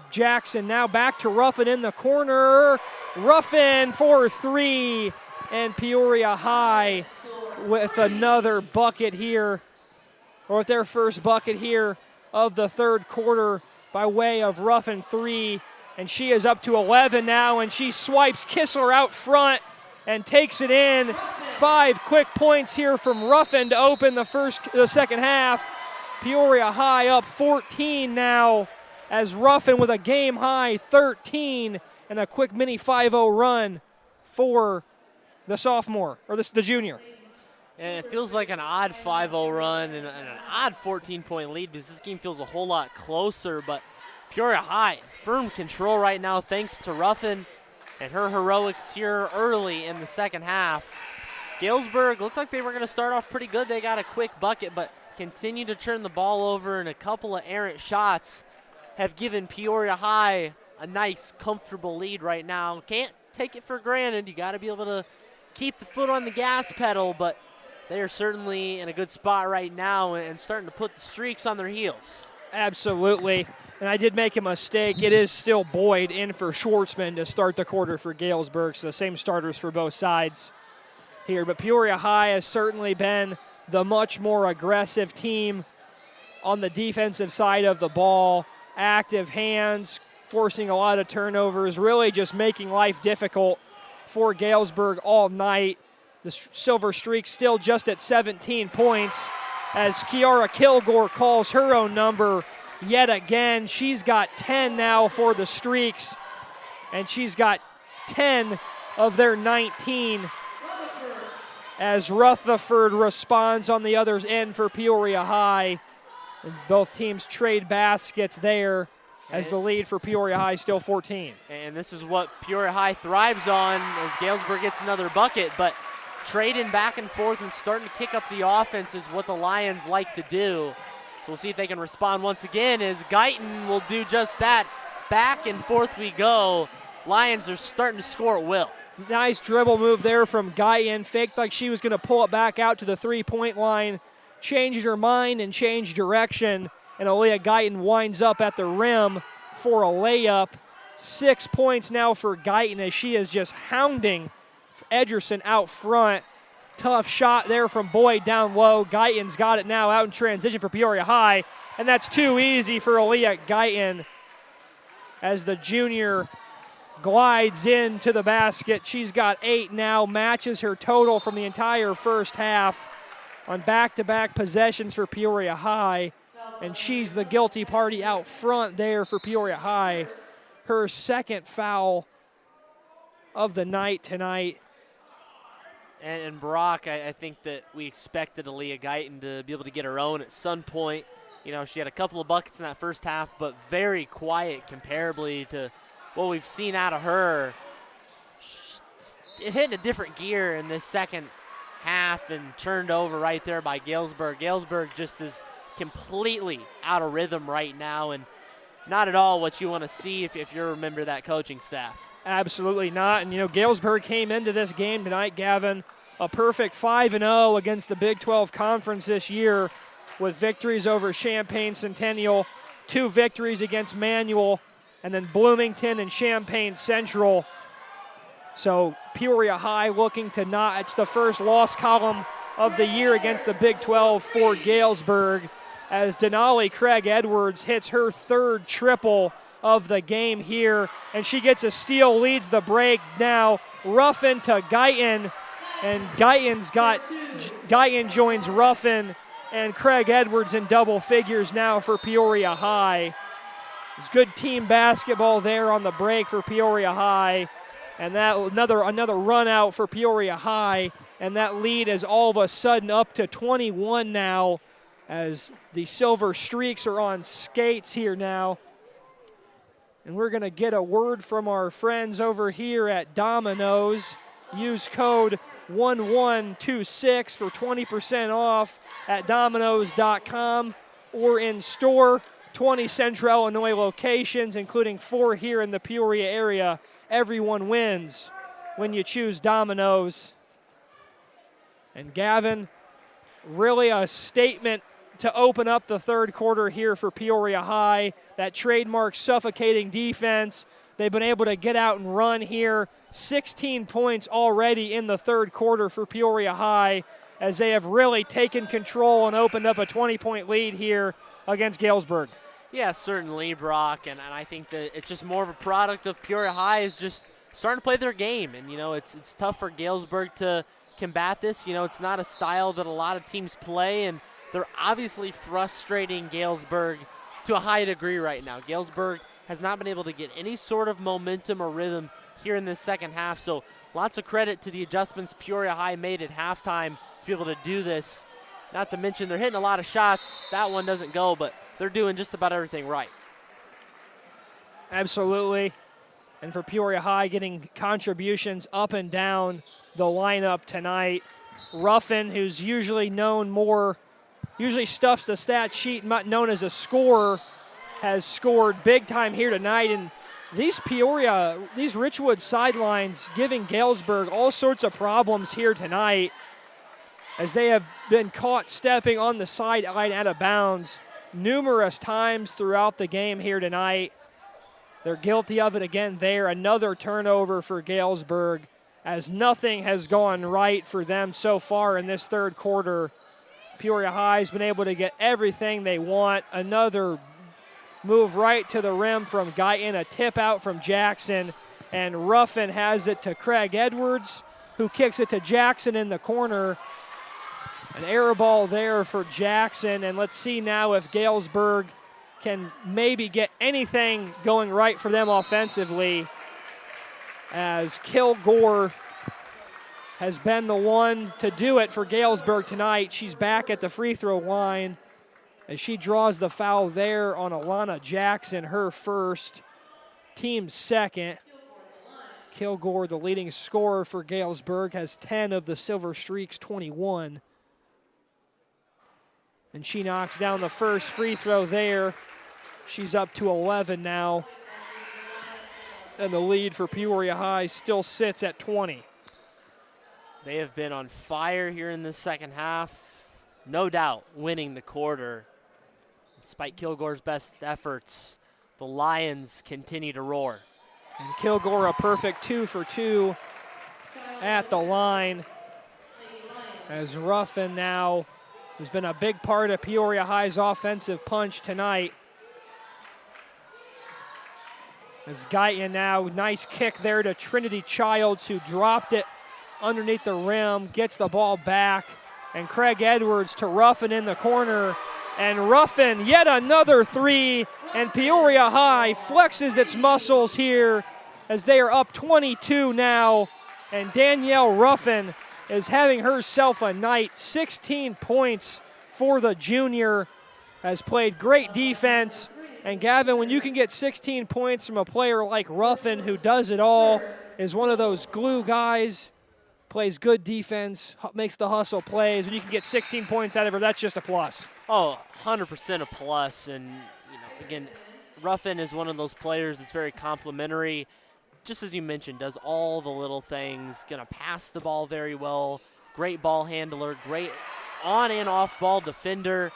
Jackson now back to Ruffin in the corner. Ruffin for three, and Peoria High with another bucket here, or with their first bucket here of the third quarter by way of Ruffin three, and she is up to 11 now, and she swipes Kistler out front and takes it in. 5 quick points here from Ruffin to open the second half. Peoria High up 14 now, as Ruffin with a game high 13 and a quick mini 5-0 run for the sophomore, or the junior. And it feels like an odd 5-0 run and an odd 14-point lead, because this game feels a whole lot closer. But Peoria High, firm control right now thanks to Ruffin and her heroics here early in the second half. Galesburg looked like they were going to start off pretty good. They got a quick bucket, but continue to turn the ball over, and a couple of errant shots have given Peoria High a nice, comfortable lead right now. Can't take it for granted. You got to be able to keep the foot on the gas pedal, but they are certainly in a good spot right now and starting to put the streaks on their heels. Absolutely. And I did make a mistake. It is still Boyd in for Schwartzman to start the quarter for Galesburg, so the same starters for both sides here. But Peoria High has certainly been the much more aggressive team on the defensive side of the ball. Active hands, forcing a lot of turnovers, really just making life difficult for Galesburg all night. The silver streak still just at 17 points, as Kiara Kilgore calls her own number yet again. She's got 10 now for the streaks, and she's got 10 of their 19, as Rutherford responds on the other end for Peoria High. And both teams trade baskets there, as the lead for Peoria High still 14. And this is what Peoria High thrives on, as Galesburg gets another bucket, but trading back and forth and starting to kick up the offense is what the Lions like to do. So we'll see if they can respond once again, as Guyton will do just that. Back and forth we go. Lions are starting to score at will. Nice dribble move there from Guyton. Faked like she was going to pull it back out to the three-point line. Changed her mind and changed direction, and Aaliyah Guyton winds up at the rim for a layup. 6 points now for Guyton, as she is just hounding Edgerson out front. Tough shot there from Boyd down low. Guyton's got it now out in transition for Peoria High, and that's too easy for Aaliyah Guyton, as the junior glides into the basket. She's got 8 now, matches her total from the entire first half on back-to-back possessions for Peoria High, and she's the guilty party out front there for Peoria High. Her second foul of the night tonight. And Brock, I think that we expected Aaliyah Guyton to be able to get her own at some point. You know, she had a couple of buckets in that first half, but very quiet comparably to what we've seen out of her. It hit in a different gear in this second half and turned over right there by Galesburg. Galesburg just is completely out of rhythm right now, and not at all what you want to see if you're a member of that coaching staff. Absolutely not. And, Galesburg came into this game tonight, Gavin, a perfect 5-0 against the Big 12 Conference this year with victories over Champaign Centennial, 2 victories against Manual, and then Bloomington and Champaign Central. So Peoria High looking to not, it's the first loss column of the year against the Big 12 for Galesburg as Denali Craig Edwards hits her 3rd triple of the game here, and she gets a steal, leads the break now. Ruffin to Guyton, and Guyton joins Ruffin and Craig Edwards in double figures now for Peoria High. It's good team basketball there on the break for Peoria High, and that another run out for Peoria High, and that lead is all of a sudden up to 21 now as the Silver Streaks are on skates here now. And we're going to get a word from our friends over here at Domino's. Use code 1126 for 20% off at Domino's.com or in store. 20 Central Illinois locations, including 4 here in the Peoria area. Everyone wins when you choose Domino's. And Gavin, really a statement to open up the 3rd quarter here for Peoria High. That trademark suffocating defense. They've been able to get out and run here. 16 points already in the 3rd quarter for Peoria High as they have really taken control and opened up a 20-point lead here against Galesburg. Yeah, certainly, Brock, and I think that it's just more of a product of Peoria High is just starting to play their game. And, it's tough for Galesburg to combat this. It's not a style that a lot of teams play, and they're obviously frustrating Galesburg to a high degree right now. Galesburg has not been able to get any sort of momentum or rhythm here in this second half, so lots of credit to the adjustments Peoria High made at halftime to be able to do this. Not to mention they're hitting a lot of shots. That one doesn't go, but they're doing just about everything right. Absolutely. And for Peoria High getting contributions up and down the lineup tonight. Ruffin, who's usually stuffs the stat sheet, not known as a scorer, has scored big time here tonight. And these Richwoods sidelines giving Galesburg all sorts of problems here tonight as they have been caught stepping on the sideline out of bounds numerous times throughout the game here tonight. They're guilty of it again there. Another turnover for Galesburg as nothing has gone right for them so far in this 3rd quarter. Peoria High's been able to get everything they want. Another move right to the rim from Guyton, a tip out from Jackson, and Ruffin has it to Craig Edwards, who kicks it to Jackson in the corner. An error ball there for Jackson, and let's see now if Galesburg can maybe get anything going right for them offensively, as Kilgore has been the one to do it for Galesburg tonight. She's back at the free throw line as she draws the foul there on Alana Jackson, her first, team's second. Kilgore, the leading scorer for Galesburg, has 10 of the Silver Streaks' 21. And she knocks down the first free throw there. She's up to 11 now. And the lead for Peoria High still sits at 20. They have been on fire here in the second half. No doubt winning the quarter. Despite Kilgore's best efforts, the Lions continue to roar. And Kilgore a perfect 2 for 2 at the line. As Ruffin now has been a big part of Peoria High's offensive punch tonight. As Guyton now, nice kick there to Trinity Childs, who dropped it underneath the rim, gets the ball back, and Craig Edwards to Ruffin in the corner, and Ruffin yet another 3, and Peoria High flexes its muscles here as they are up 22 now, and Danielle Ruffin is having herself a night. 16 points for the junior, has played great defense. And Gavin, when you can get 16 points from a player like Ruffin, who does it all, is one of those glue guys, plays good defense, makes the hustle plays, when you can get 16 points out of her, that's just a plus. Oh, 100% a plus. And, again, Ruffin is one of those players that's very complimentary. Just as you mentioned, does all the little things, gonna pass the ball very well, great ball handler, great on and off ball defender.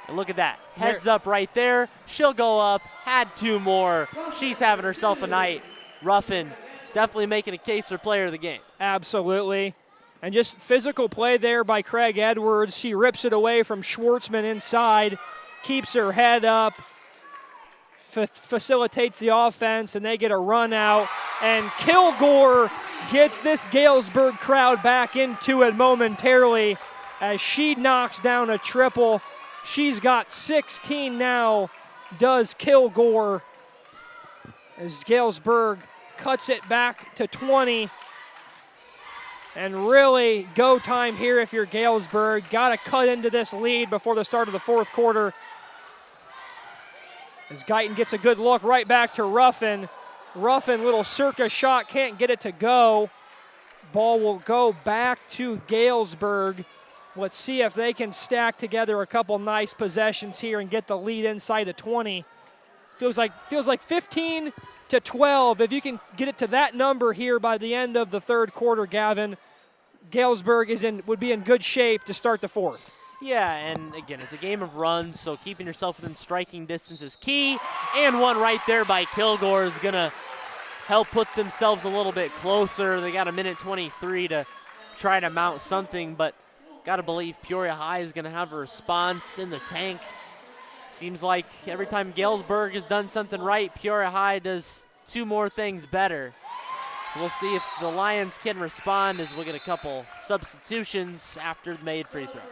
And look at that, heads up right there. She'll go up, had 2 more. She's having herself a night. Ruffin definitely making a case for player of the game. Absolutely. And just physical play there by Craig Edwards. She rips it away from Schwartzman inside, keeps her head up, facilitates the offense, and they get a run out. And Kilgore gets this Galesburg crowd back into it momentarily as she knocks down a triple. She's got 16 now, does Kilgore, as Galesburg cuts it back to 20. And really go time here if you're Galesburg. Got to cut into this lead before the start of the 4th quarter. As Guyton gets a good look right back to Ruffin. Ruffin, little circus shot, can't get it to go. Ball will go back to Galesburg. Let's see if they can stack together a couple nice possessions here and get the lead inside of 20. Feels like 15 to 12. If you can get it to that number here by the end of the 3rd quarter, Gavin, Galesburg would be in good shape to start the 4th. Yeah, and again, it's a game of runs, so keeping yourself within striking distance is key. And one right there by Kilgore is going to help put themselves a little bit closer. They got a minute 23 to try to mount something, but got to believe Peoria High is going to have a response in the tank. Seems like every time Galesburg has done something right, Peoria High does 2 more things better. So we'll see if the Lions can respond as we'll get a couple substitutions after the made free throw.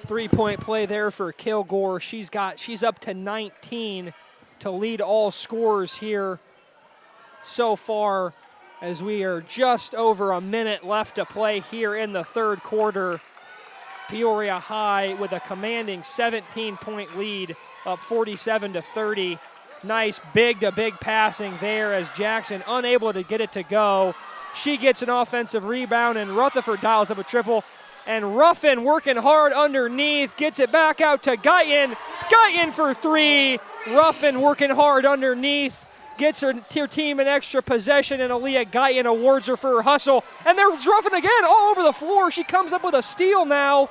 3-point play there for Kilgore. She's up to 19 to lead all scorers here so far, as we are just over a minute left to play here in the 3rd quarter. Peoria High with a commanding 17-point lead, up 47 to 30. Nice big-to-big passing there as Jackson unable to get it to go. She gets an offensive rebound, and Rutherford dials up a triple. And Ruffin working hard underneath, gets it back out to Guyton. Guyton for 3. Ruffin working hard underneath, gets her team an extra possession, and Aaliyah Guyton awards her for her hustle. And there's Ruffin again all over the floor. She comes up with a steal now.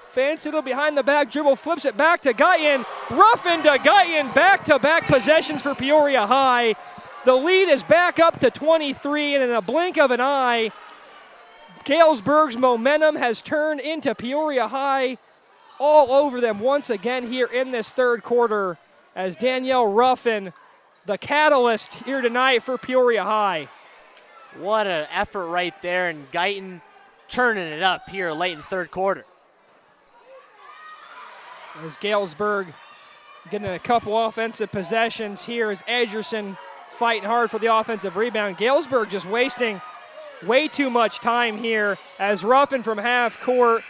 Fancy little behind the back dribble, flips it back to Guyton. Ruffin to Guyton, back-to-back possessions for Peoria High. The lead is back up to 23, and in a blink of an eye, Galesburg's momentum has turned into Peoria High all over them once again here in this 3rd quarter, as Danielle Ruffin, the catalyst here tonight for Peoria High. What an effort right there, and Guyton turning it up here late in the 3rd quarter. As Galesburg getting a couple offensive possessions here, as Edgerson fighting hard for the offensive rebound. Galesburg just wasting way too much time here, as Ruffin from half court.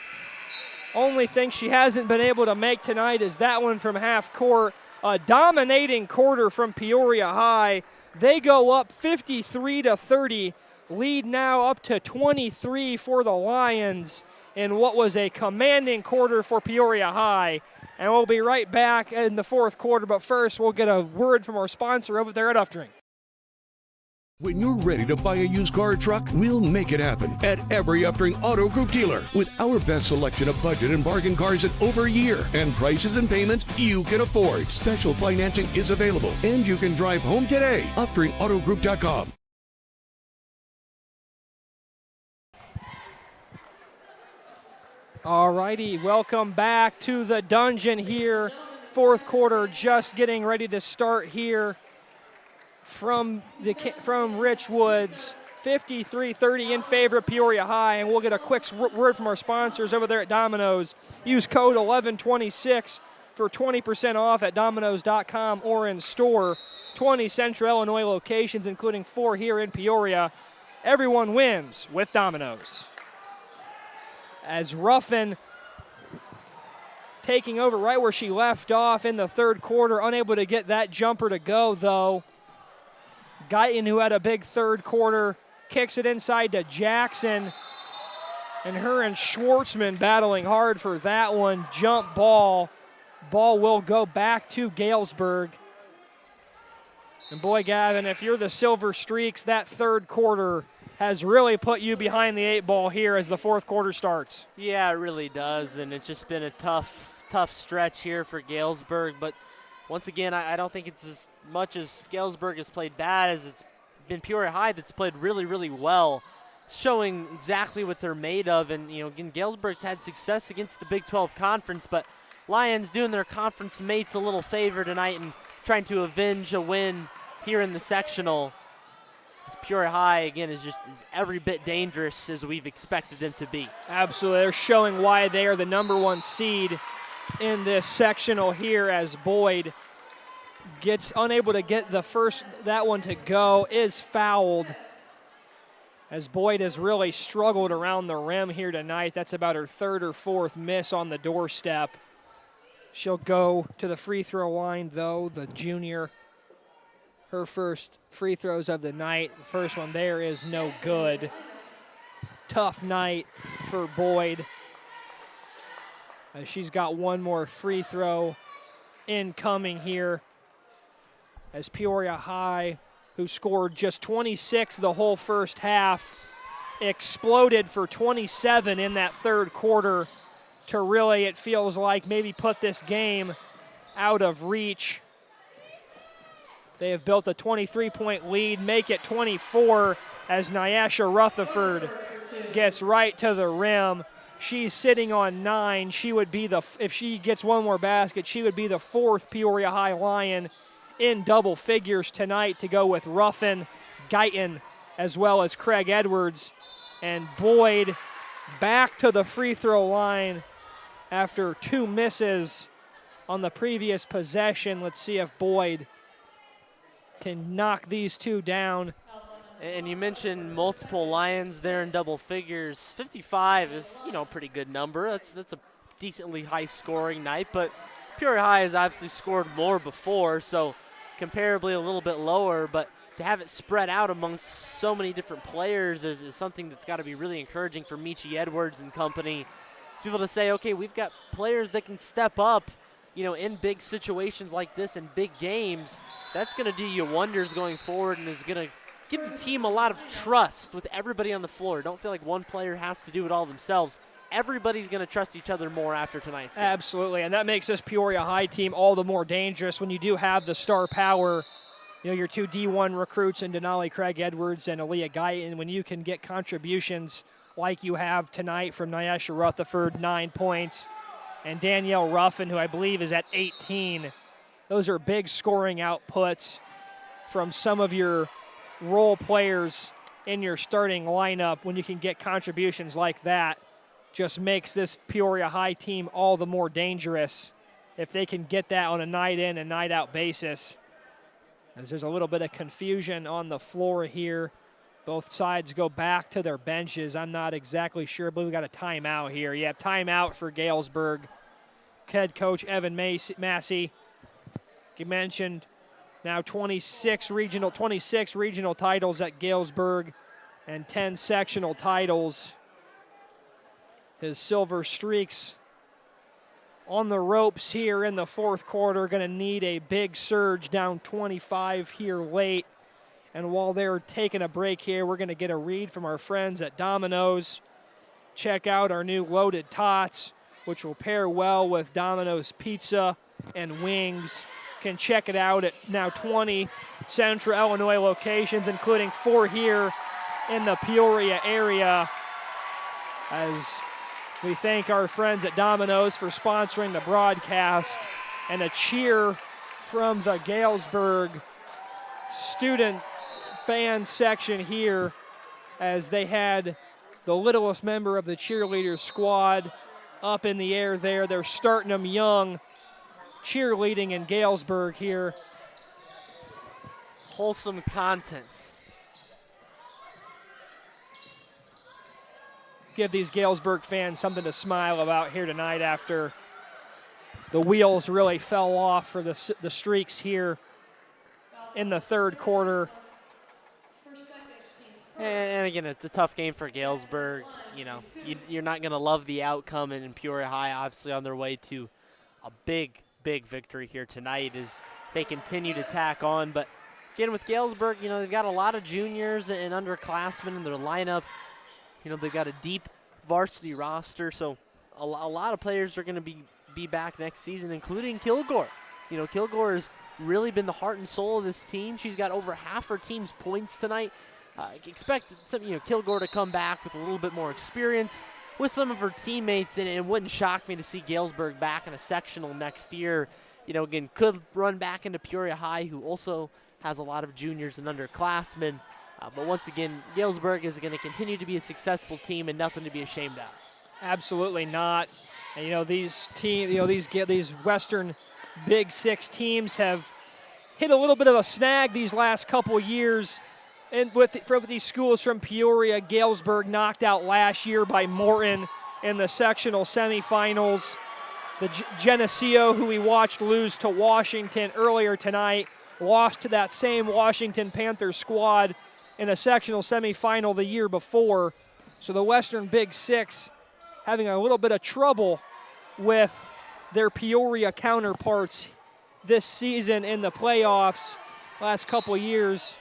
Only thing she hasn't been able to make tonight is that one from half court. A dominating quarter from Peoria High. They go up 53 to 30. Lead now up to 23 for the Lions in what was a commanding quarter for Peoria High. And we'll be right back in the 4th quarter, but first we'll get a word from our sponsor over there at Uftring. When you're ready to buy a used car or truck, we'll make it happen at every Uftring Auto Group dealer. With our best selection of budget and bargain cars in over a year, and prices and payments you can afford. Special financing is available, and you can drive home today. UftringAutoGroup.com. All righty, welcome back to the dungeon here. 4th quarter just getting ready to start here from Richwoods. 53-30 in favor of Peoria High, and we'll get a quick word from our sponsors over there at Domino's. Use code 1126 for 20% off at Domino's.com or in store. 20 Central Illinois locations, including 4 here in Peoria. Everyone wins with Domino's. As Ruffin taking over right where she left off in the 3rd quarter, unable to get that jumper to go though. Guyton, who had a big 3rd quarter, kicks it inside to Jackson. And her and Schwartzman battling hard for that one. Jump ball Ball will go back to Galesburg. And boy, Gavin, if you're the Silver Streaks, that third quarter has really put you behind the 8 ball here as the fourth quarter starts. Yeah, it really does, and it's just been a tough stretch here for Galesburg. But once again, I don't think it's as much as Galesburg has played bad as it's been Peoria High that's played really, really well, showing exactly what they're made of. And, you know, again, Galesburg's had success against the Big 12 Conference, but Lions doing their conference mates a little favor tonight and trying to avenge a win here in the sectional. As Peoria High, again, is every bit dangerous as we've expected them to be. Absolutely. They're showing why they are the number 1 seed in this sectional here, as Boyd gets unable to get that one to go, is fouled. As Boyd has really struggled around the rim here tonight. That's about her 3rd or 4th miss on the doorstep. She'll go to the free throw line, though, the junior. Her first free throws of the night. The first one there is no good. Tough night for Boyd. She's got one more free throw incoming here. As Peoria High, who scored just 26 the whole first half, exploded for 27 in that third quarter to really, it feels like, maybe put this game out of reach. They have built a 23-point lead, make it 24 as Nyasha Rutherford gets right to the rim. She's sitting on 9. She would be if she gets one more basket, she would be the 4th Peoria High Lion in double figures tonight, to go with Ruffin, Guyton, as well as Craig Edwards. And Boyd back to the free throw line after 2 misses on the previous possession. Let's see if Boyd can knock these 2 down. And you mentioned multiple Lions there in double figures. 55 is, you know, a pretty good number. That's a decently high scoring night, but Peoria High has obviously scored more before, so comparably a little bit lower, but to have it spread out amongst so many different players is something that's got to be really encouraging for Michi Edwards and company. To be able to say, okay, we've got players that can step up, you know, in big situations like this, in big games. That's going to do you wonders going forward and is going to give the team a lot of trust with everybody on the floor. Don't feel like one player has to do it all themselves. Everybody's going to trust each other more after tonight's game. Absolutely, and that makes this Peoria High team all the more dangerous when you do have the star power. You know, your 2 D1 recruits in Denali Craig Edwards and Aaliyah Guyton, when you can get contributions like you have tonight from Nyasha Rutherford, 9 points, and Danielle Ruffin, who I believe is at 18. Those are big scoring outputs from some of your role players in your starting lineup. When you can get contributions like that, just makes this Peoria High team all the more dangerous if they can get that on a night in and night out basis. As there's a little bit of confusion on the floor here. Both sides go back to their benches. I'm not exactly sure, but we got a timeout here. Yeah, timeout for Galesburg. Head coach Evan Massey. You mentioned now 26 regional titles at Galesburg and 10 sectional titles. His Silver Streaks on the ropes here in the fourth quarter. Going to need a big surge, down 25 here late. And while they're taking a break here, we're going to get a read from our friends at Domino's. Check out our new Loaded Tots, which will pair well with Domino's pizza and wings. Can check it out at now 20 Central Illinois locations, including 4 here in the Peoria area. As we thank our friends at Domino's for sponsoring the broadcast, and a cheer from the Galesburg student fan section here as they had the littlest member of the cheerleader squad up in the air there. They're starting them young, cheerleading in Galesburg here. Wholesome content. Give these Galesburg fans something to smile about here tonight after the wheels really fell off for the Streaks here in the third quarter. And again, it's a tough game for Galesburg. You know, you're not going to love the outcome, and in Peoria High, obviously on their way to a big, big victory here tonight as they continue to tack on. But again, with Galesburg, they've got a lot of juniors and underclassmen in their lineup. They've got a deep varsity roster, so a lot of players are going to be back next season, including Kilgore. Kilgore has really been the heart and soul of this team. She's got over half her team's points tonight. Expect Kilgore to come back with a little bit more experience with some of her teammates, and it wouldn't shock me to see Galesburg back in a sectional next year. Again, could run back into Peoria High, who also has a lot of juniors and underclassmen. But once again, Galesburg is going to continue to be a successful team and nothing to be ashamed of. Absolutely not. And, these these Western Big Six teams have hit a little bit of a snag these last couple years. And with these schools from Peoria, Galesburg knocked out last year by Morton in the sectional semifinals. The Geneseo, who we watched lose to Washington earlier tonight, lost to that same Washington Panthers squad in a sectional semifinal the year before. So the Western Big Six having a little bit of trouble with their Peoria counterparts this season in the playoffs last couple years.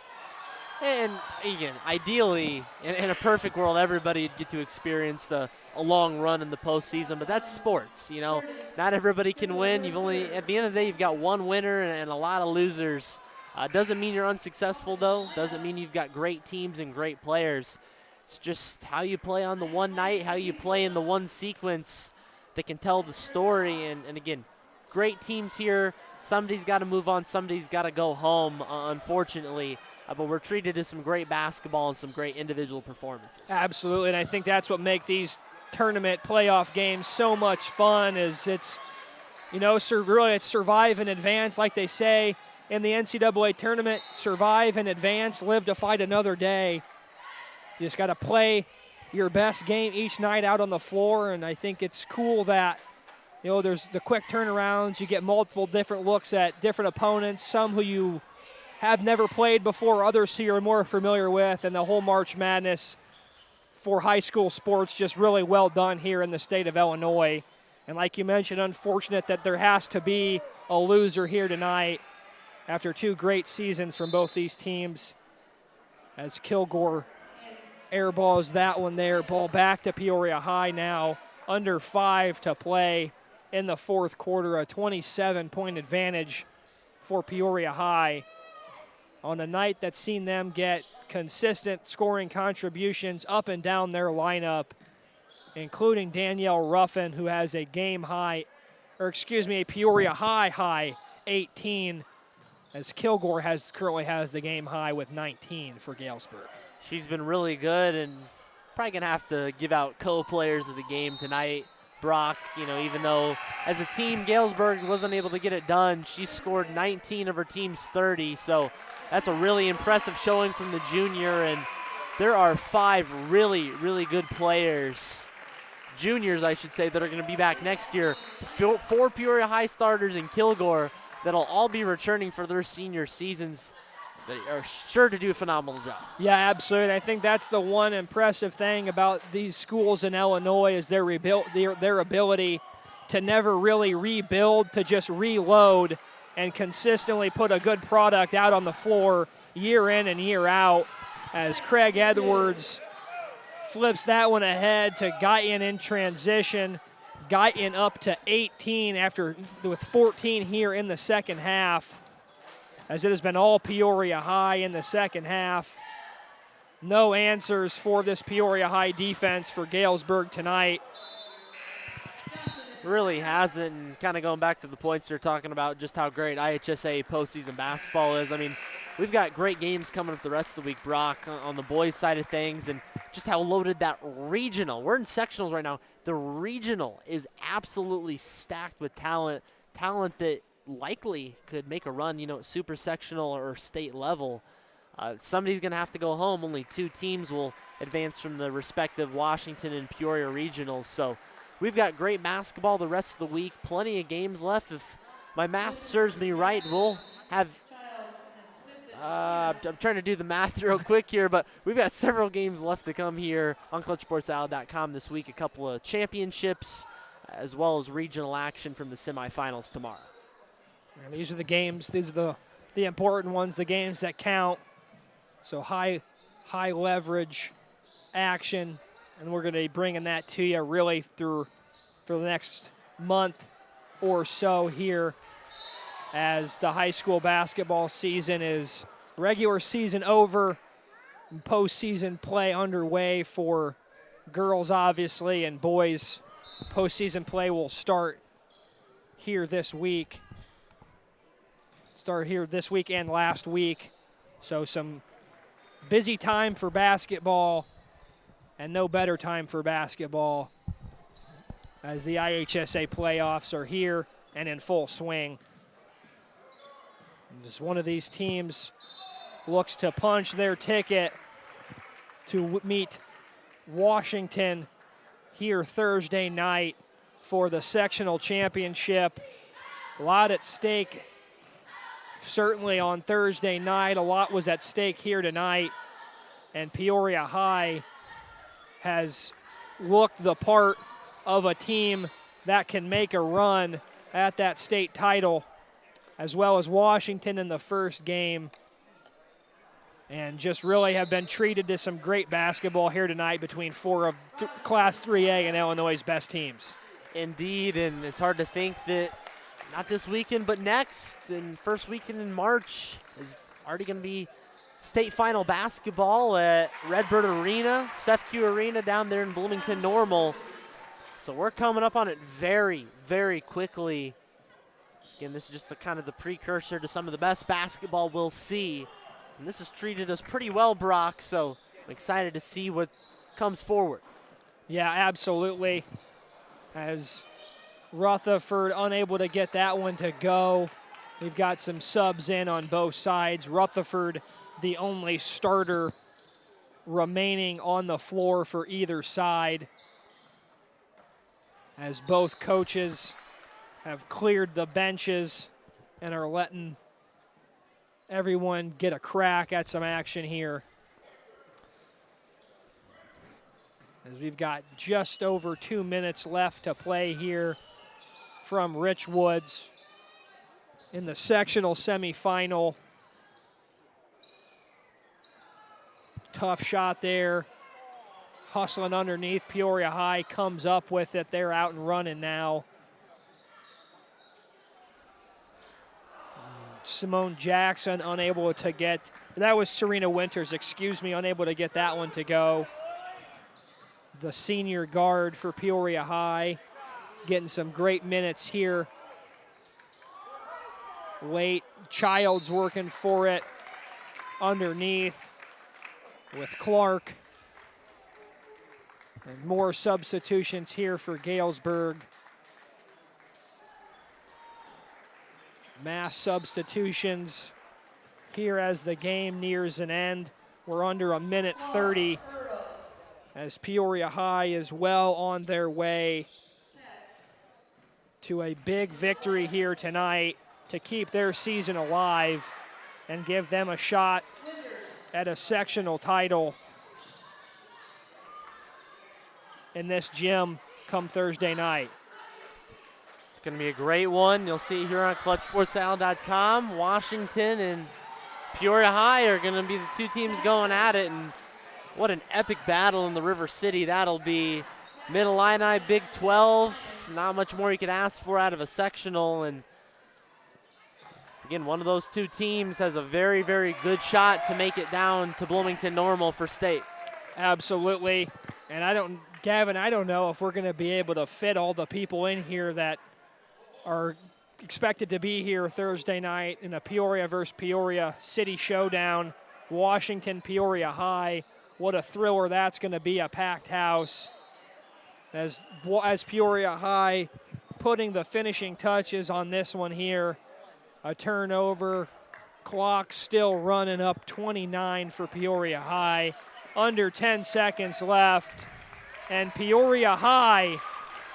And again, ideally, in a perfect world, everybody would get to experience a long run in the postseason, but that's sports. Not everybody can win. At the end of the day, you've got one winner and a lot of losers. Doesn't mean you're unsuccessful, though. Doesn't mean you've got great teams and great players. It's just how you play on the one night, how you play in the one sequence that can tell the story. And again, great teams here. Somebody's got to move on. Somebody's got to go home, unfortunately. But we're treated to some great basketball and some great individual performances. Absolutely, and I think that's what makes these tournament playoff games so much fun. Is it's really it's survive and advance, like they say in the NCAA tournament. Survive and advance, live to fight another day. You just got to play your best game each night out on the floor, and I think it's cool that there's the quick turnarounds. You get multiple different looks at different opponents, some who you have never played before, others who you're more familiar with, and the whole March Madness for high school sports just really well done here in the state of Illinois. And like you mentioned, unfortunate that there has to be a loser here tonight after two great seasons from both these teams, as Kilgore airballs that one there. Ball back to Peoria High now, under 5 to play in the fourth quarter, a 27-point advantage for Peoria High on a night that's seen them get consistent scoring contributions up and down their lineup, including Danielle Ruffin, who has a a Peoria High 18, as Kilgore currently has the game high with 19 for Galesburg. She's been really good, and probably going to have to give out co-players of the game tonight. Brock, even though as a team Galesburg wasn't able to get it done, she scored 19 of her team's 30, so that's a really impressive showing from the junior, and there are 5 really, really good players, juniors I should say, that are going to be back next year. 4 Peoria High starters in Kilgore that'll all be returning for their senior seasons. They are sure to do a phenomenal job. Yeah, absolutely. I think that's the one impressive thing about these schools in Illinois is their ability to never really rebuild, to just reload and consistently put a good product out on the floor year in and year out, as Craig Edwards flips that one ahead to Guyton in transition. Guyton up to 18 with 14 here in the second half, as it has been all Peoria High in the second half. No answers for this Peoria High defense for Galesburg tonight. Really hasn't, and kind of going back to the points you're talking about, just how great IHSA postseason basketball is. I mean, we've got great games coming up the rest of the week, Brock, on the boys' side of things, and just how loaded that regional. We're in sectionals right now. The regional is absolutely stacked with talent that likely could make a run, at super sectional or state level. Somebody's going to have to go home. Only 2 teams will advance from the respective Washington and Peoria regionals. So we've got great basketball the rest of the week. Plenty of games left. If my math serves me right, we'll have I'm trying to do the math real quick here, but we've got several games left to come here on ClutchSportsAlla.com this week. A couple of championships, as well as regional action from the semifinals tomorrow. And these are the games, these are the important ones, the games that count. So high leverage action, and we're going to be bringing that to you really for the next month or so here as the high school basketball season is regular season over and postseason play underway for girls, obviously, and boys. Postseason play will start here this week. Start here this week and last week. So some busy time for basketball, and no better time for basketball as the IHSA playoffs are here and in full swing. As one of these teams looks to punch their ticket to meet Washington here Thursday night for the sectional championship. A lot at stake, certainly on Thursday night. A lot was at stake here tonight, and Peoria High has looked the part of a team that can make a run at that state title, as well as Washington in the first game, and just really have been treated to some great basketball here tonight between four of Class 3A and Illinois' best teams. Indeed, and it's hard to think that not this weekend, but next, and first weekend in March, is already going to be state final basketball at Redbird Arena, SEFCU Arena down there in Bloomington Normal. So we're coming up on it very, very quickly. Again, this is just the kind of the precursor to some of the best basketball we'll see. And this has treated us pretty well, Brock, so I'm excited to see what comes forward. Yeah, absolutely. As Rutherford unable to get that one to go. We've got some subs in on both sides. Rutherford, the only starter remaining on the floor for either side, as both coaches have cleared the benches and are letting everyone get a crack at some action here. As we've got just over 2 minutes left to play here from Richwoods in the sectional semifinal. Tough shot there. Hustling underneath. Peoria High comes up with it. They're out and running now. Simone Jackson unable to get, that was Serena Winters, excuse me, unable to get that one to go. The senior guard for Peoria High getting some great minutes here. Late, Childs working for it underneath with Clark. And more substitutions here for Galesburg. Mass substitutions here as the game nears an end. We're under a minute 30 as Peoria High is well on their way to a big victory here tonight to keep their season alive and give them a shot at a sectional title in this gym come Thursday night. It's going to be a great one. You'll see here on ClutchSportsAll.com. Washington and Peoria High are going to be the two teams going at it, and what an epic battle in the River City that'll be. Mid-Illini, Big 12, not much more you could ask for out of a sectional, and again, one of those two teams has a very, very good shot to make it down to Bloomington Normal for state. Absolutely, and Gavin, I don't know if we're going to be able to fit all the people in here that are expected to be here Thursday night in a Peoria versus Peoria City showdown. Washington, Peoria High. What a thriller that's going to be, a packed house. As Peoria High putting the finishing touches on this one here. A turnover. Clock still running up 29 for Peoria High. Under 10 seconds left. And Peoria High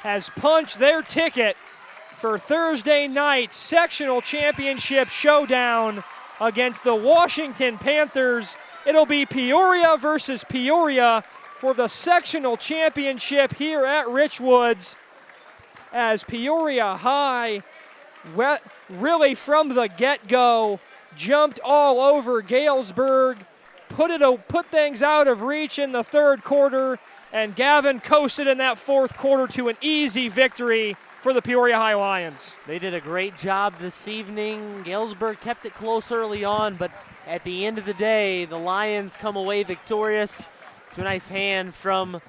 has punched their ticket for Thursday night's sectional championship showdown against the Washington Panthers. It'll be Peoria versus Peoria for the sectional championship here at Richwoods, as Peoria High really from the get-go jumped all over Galesburg, put things out of reach in the third quarter, and Gavin coasted in that fourth quarter to an easy victory for the Peoria High Lions. They did a great job this evening. Galesburg kept it close early on, but at the end of the day, the Lions come away victorious to a nice hand from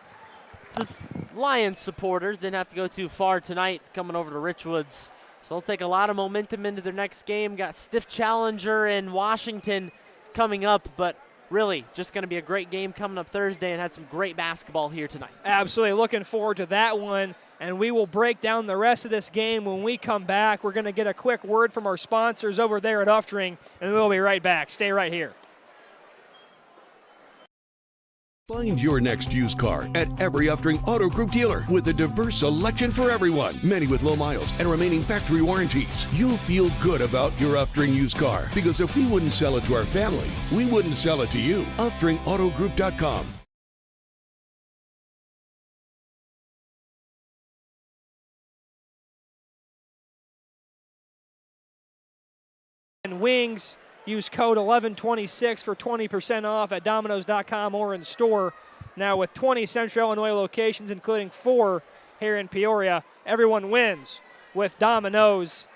the Lions supporters. Didn't have to go too far tonight coming over to Richwoods. So they'll take a lot of momentum into their next game. Got stiff challenger in Washington coming up, but really just going to be a great game coming up Thursday, and had some great basketball here tonight. Absolutely looking forward to that one, and we will break down the rest of this game when we come back. We're going to get a quick word from our sponsors over there at Uftring, and we'll be right back. Stay right here. Find your next used car at every Uftring Auto Group dealer with a diverse selection for everyone. Many with low miles and remaining factory warranties. You'll feel good about your Uftring used car, because if we wouldn't sell it to our family, we wouldn't sell it to you. UftringAutogroup.com. And wings. Use code 1126 for 20% off at Domino's.com or in store. Now with 20 Central Illinois locations, including 4 here in Peoria, everyone wins with Domino's.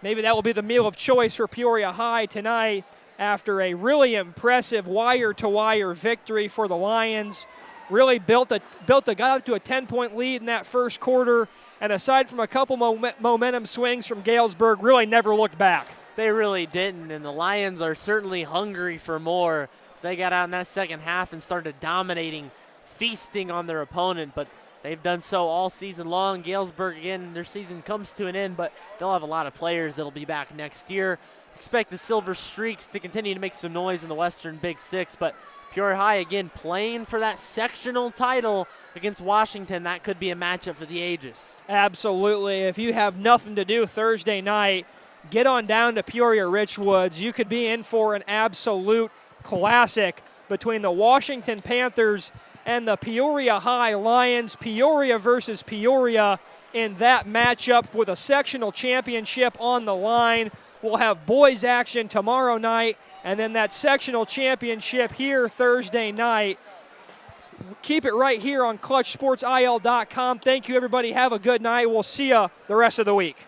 Maybe that will be the meal of choice for Peoria High tonight after a really impressive wire-to-wire victory for the Lions. Really got up to a 10-point lead in that first quarter, and aside from a couple momentum swings from Galesburg, really never looked back. They really didn't, and the Lions are certainly hungry for more. So they got out in that second half and started dominating, feasting on their opponent, but they've done so all season long. Galesburg, again, their season comes to an end, but they'll have a lot of players that'll be back next year. Expect the Silver Streaks to continue to make some noise in the Western Big Six, but Peoria High, again, playing for that sectional title against Washington. That could be a matchup for the ages. Absolutely. If you have nothing to do Thursday night, get on down to Peoria Richwoods. You could be in for an absolute classic between the Washington Panthers and the Peoria High Lions. Peoria versus Peoria in that matchup with a sectional championship on the line. We'll have boys action tomorrow night, and then that sectional championship here Thursday night. Keep it right here on ClutchSportsIL.com. Thank you, everybody. Have a good night. We'll see you the rest of the week.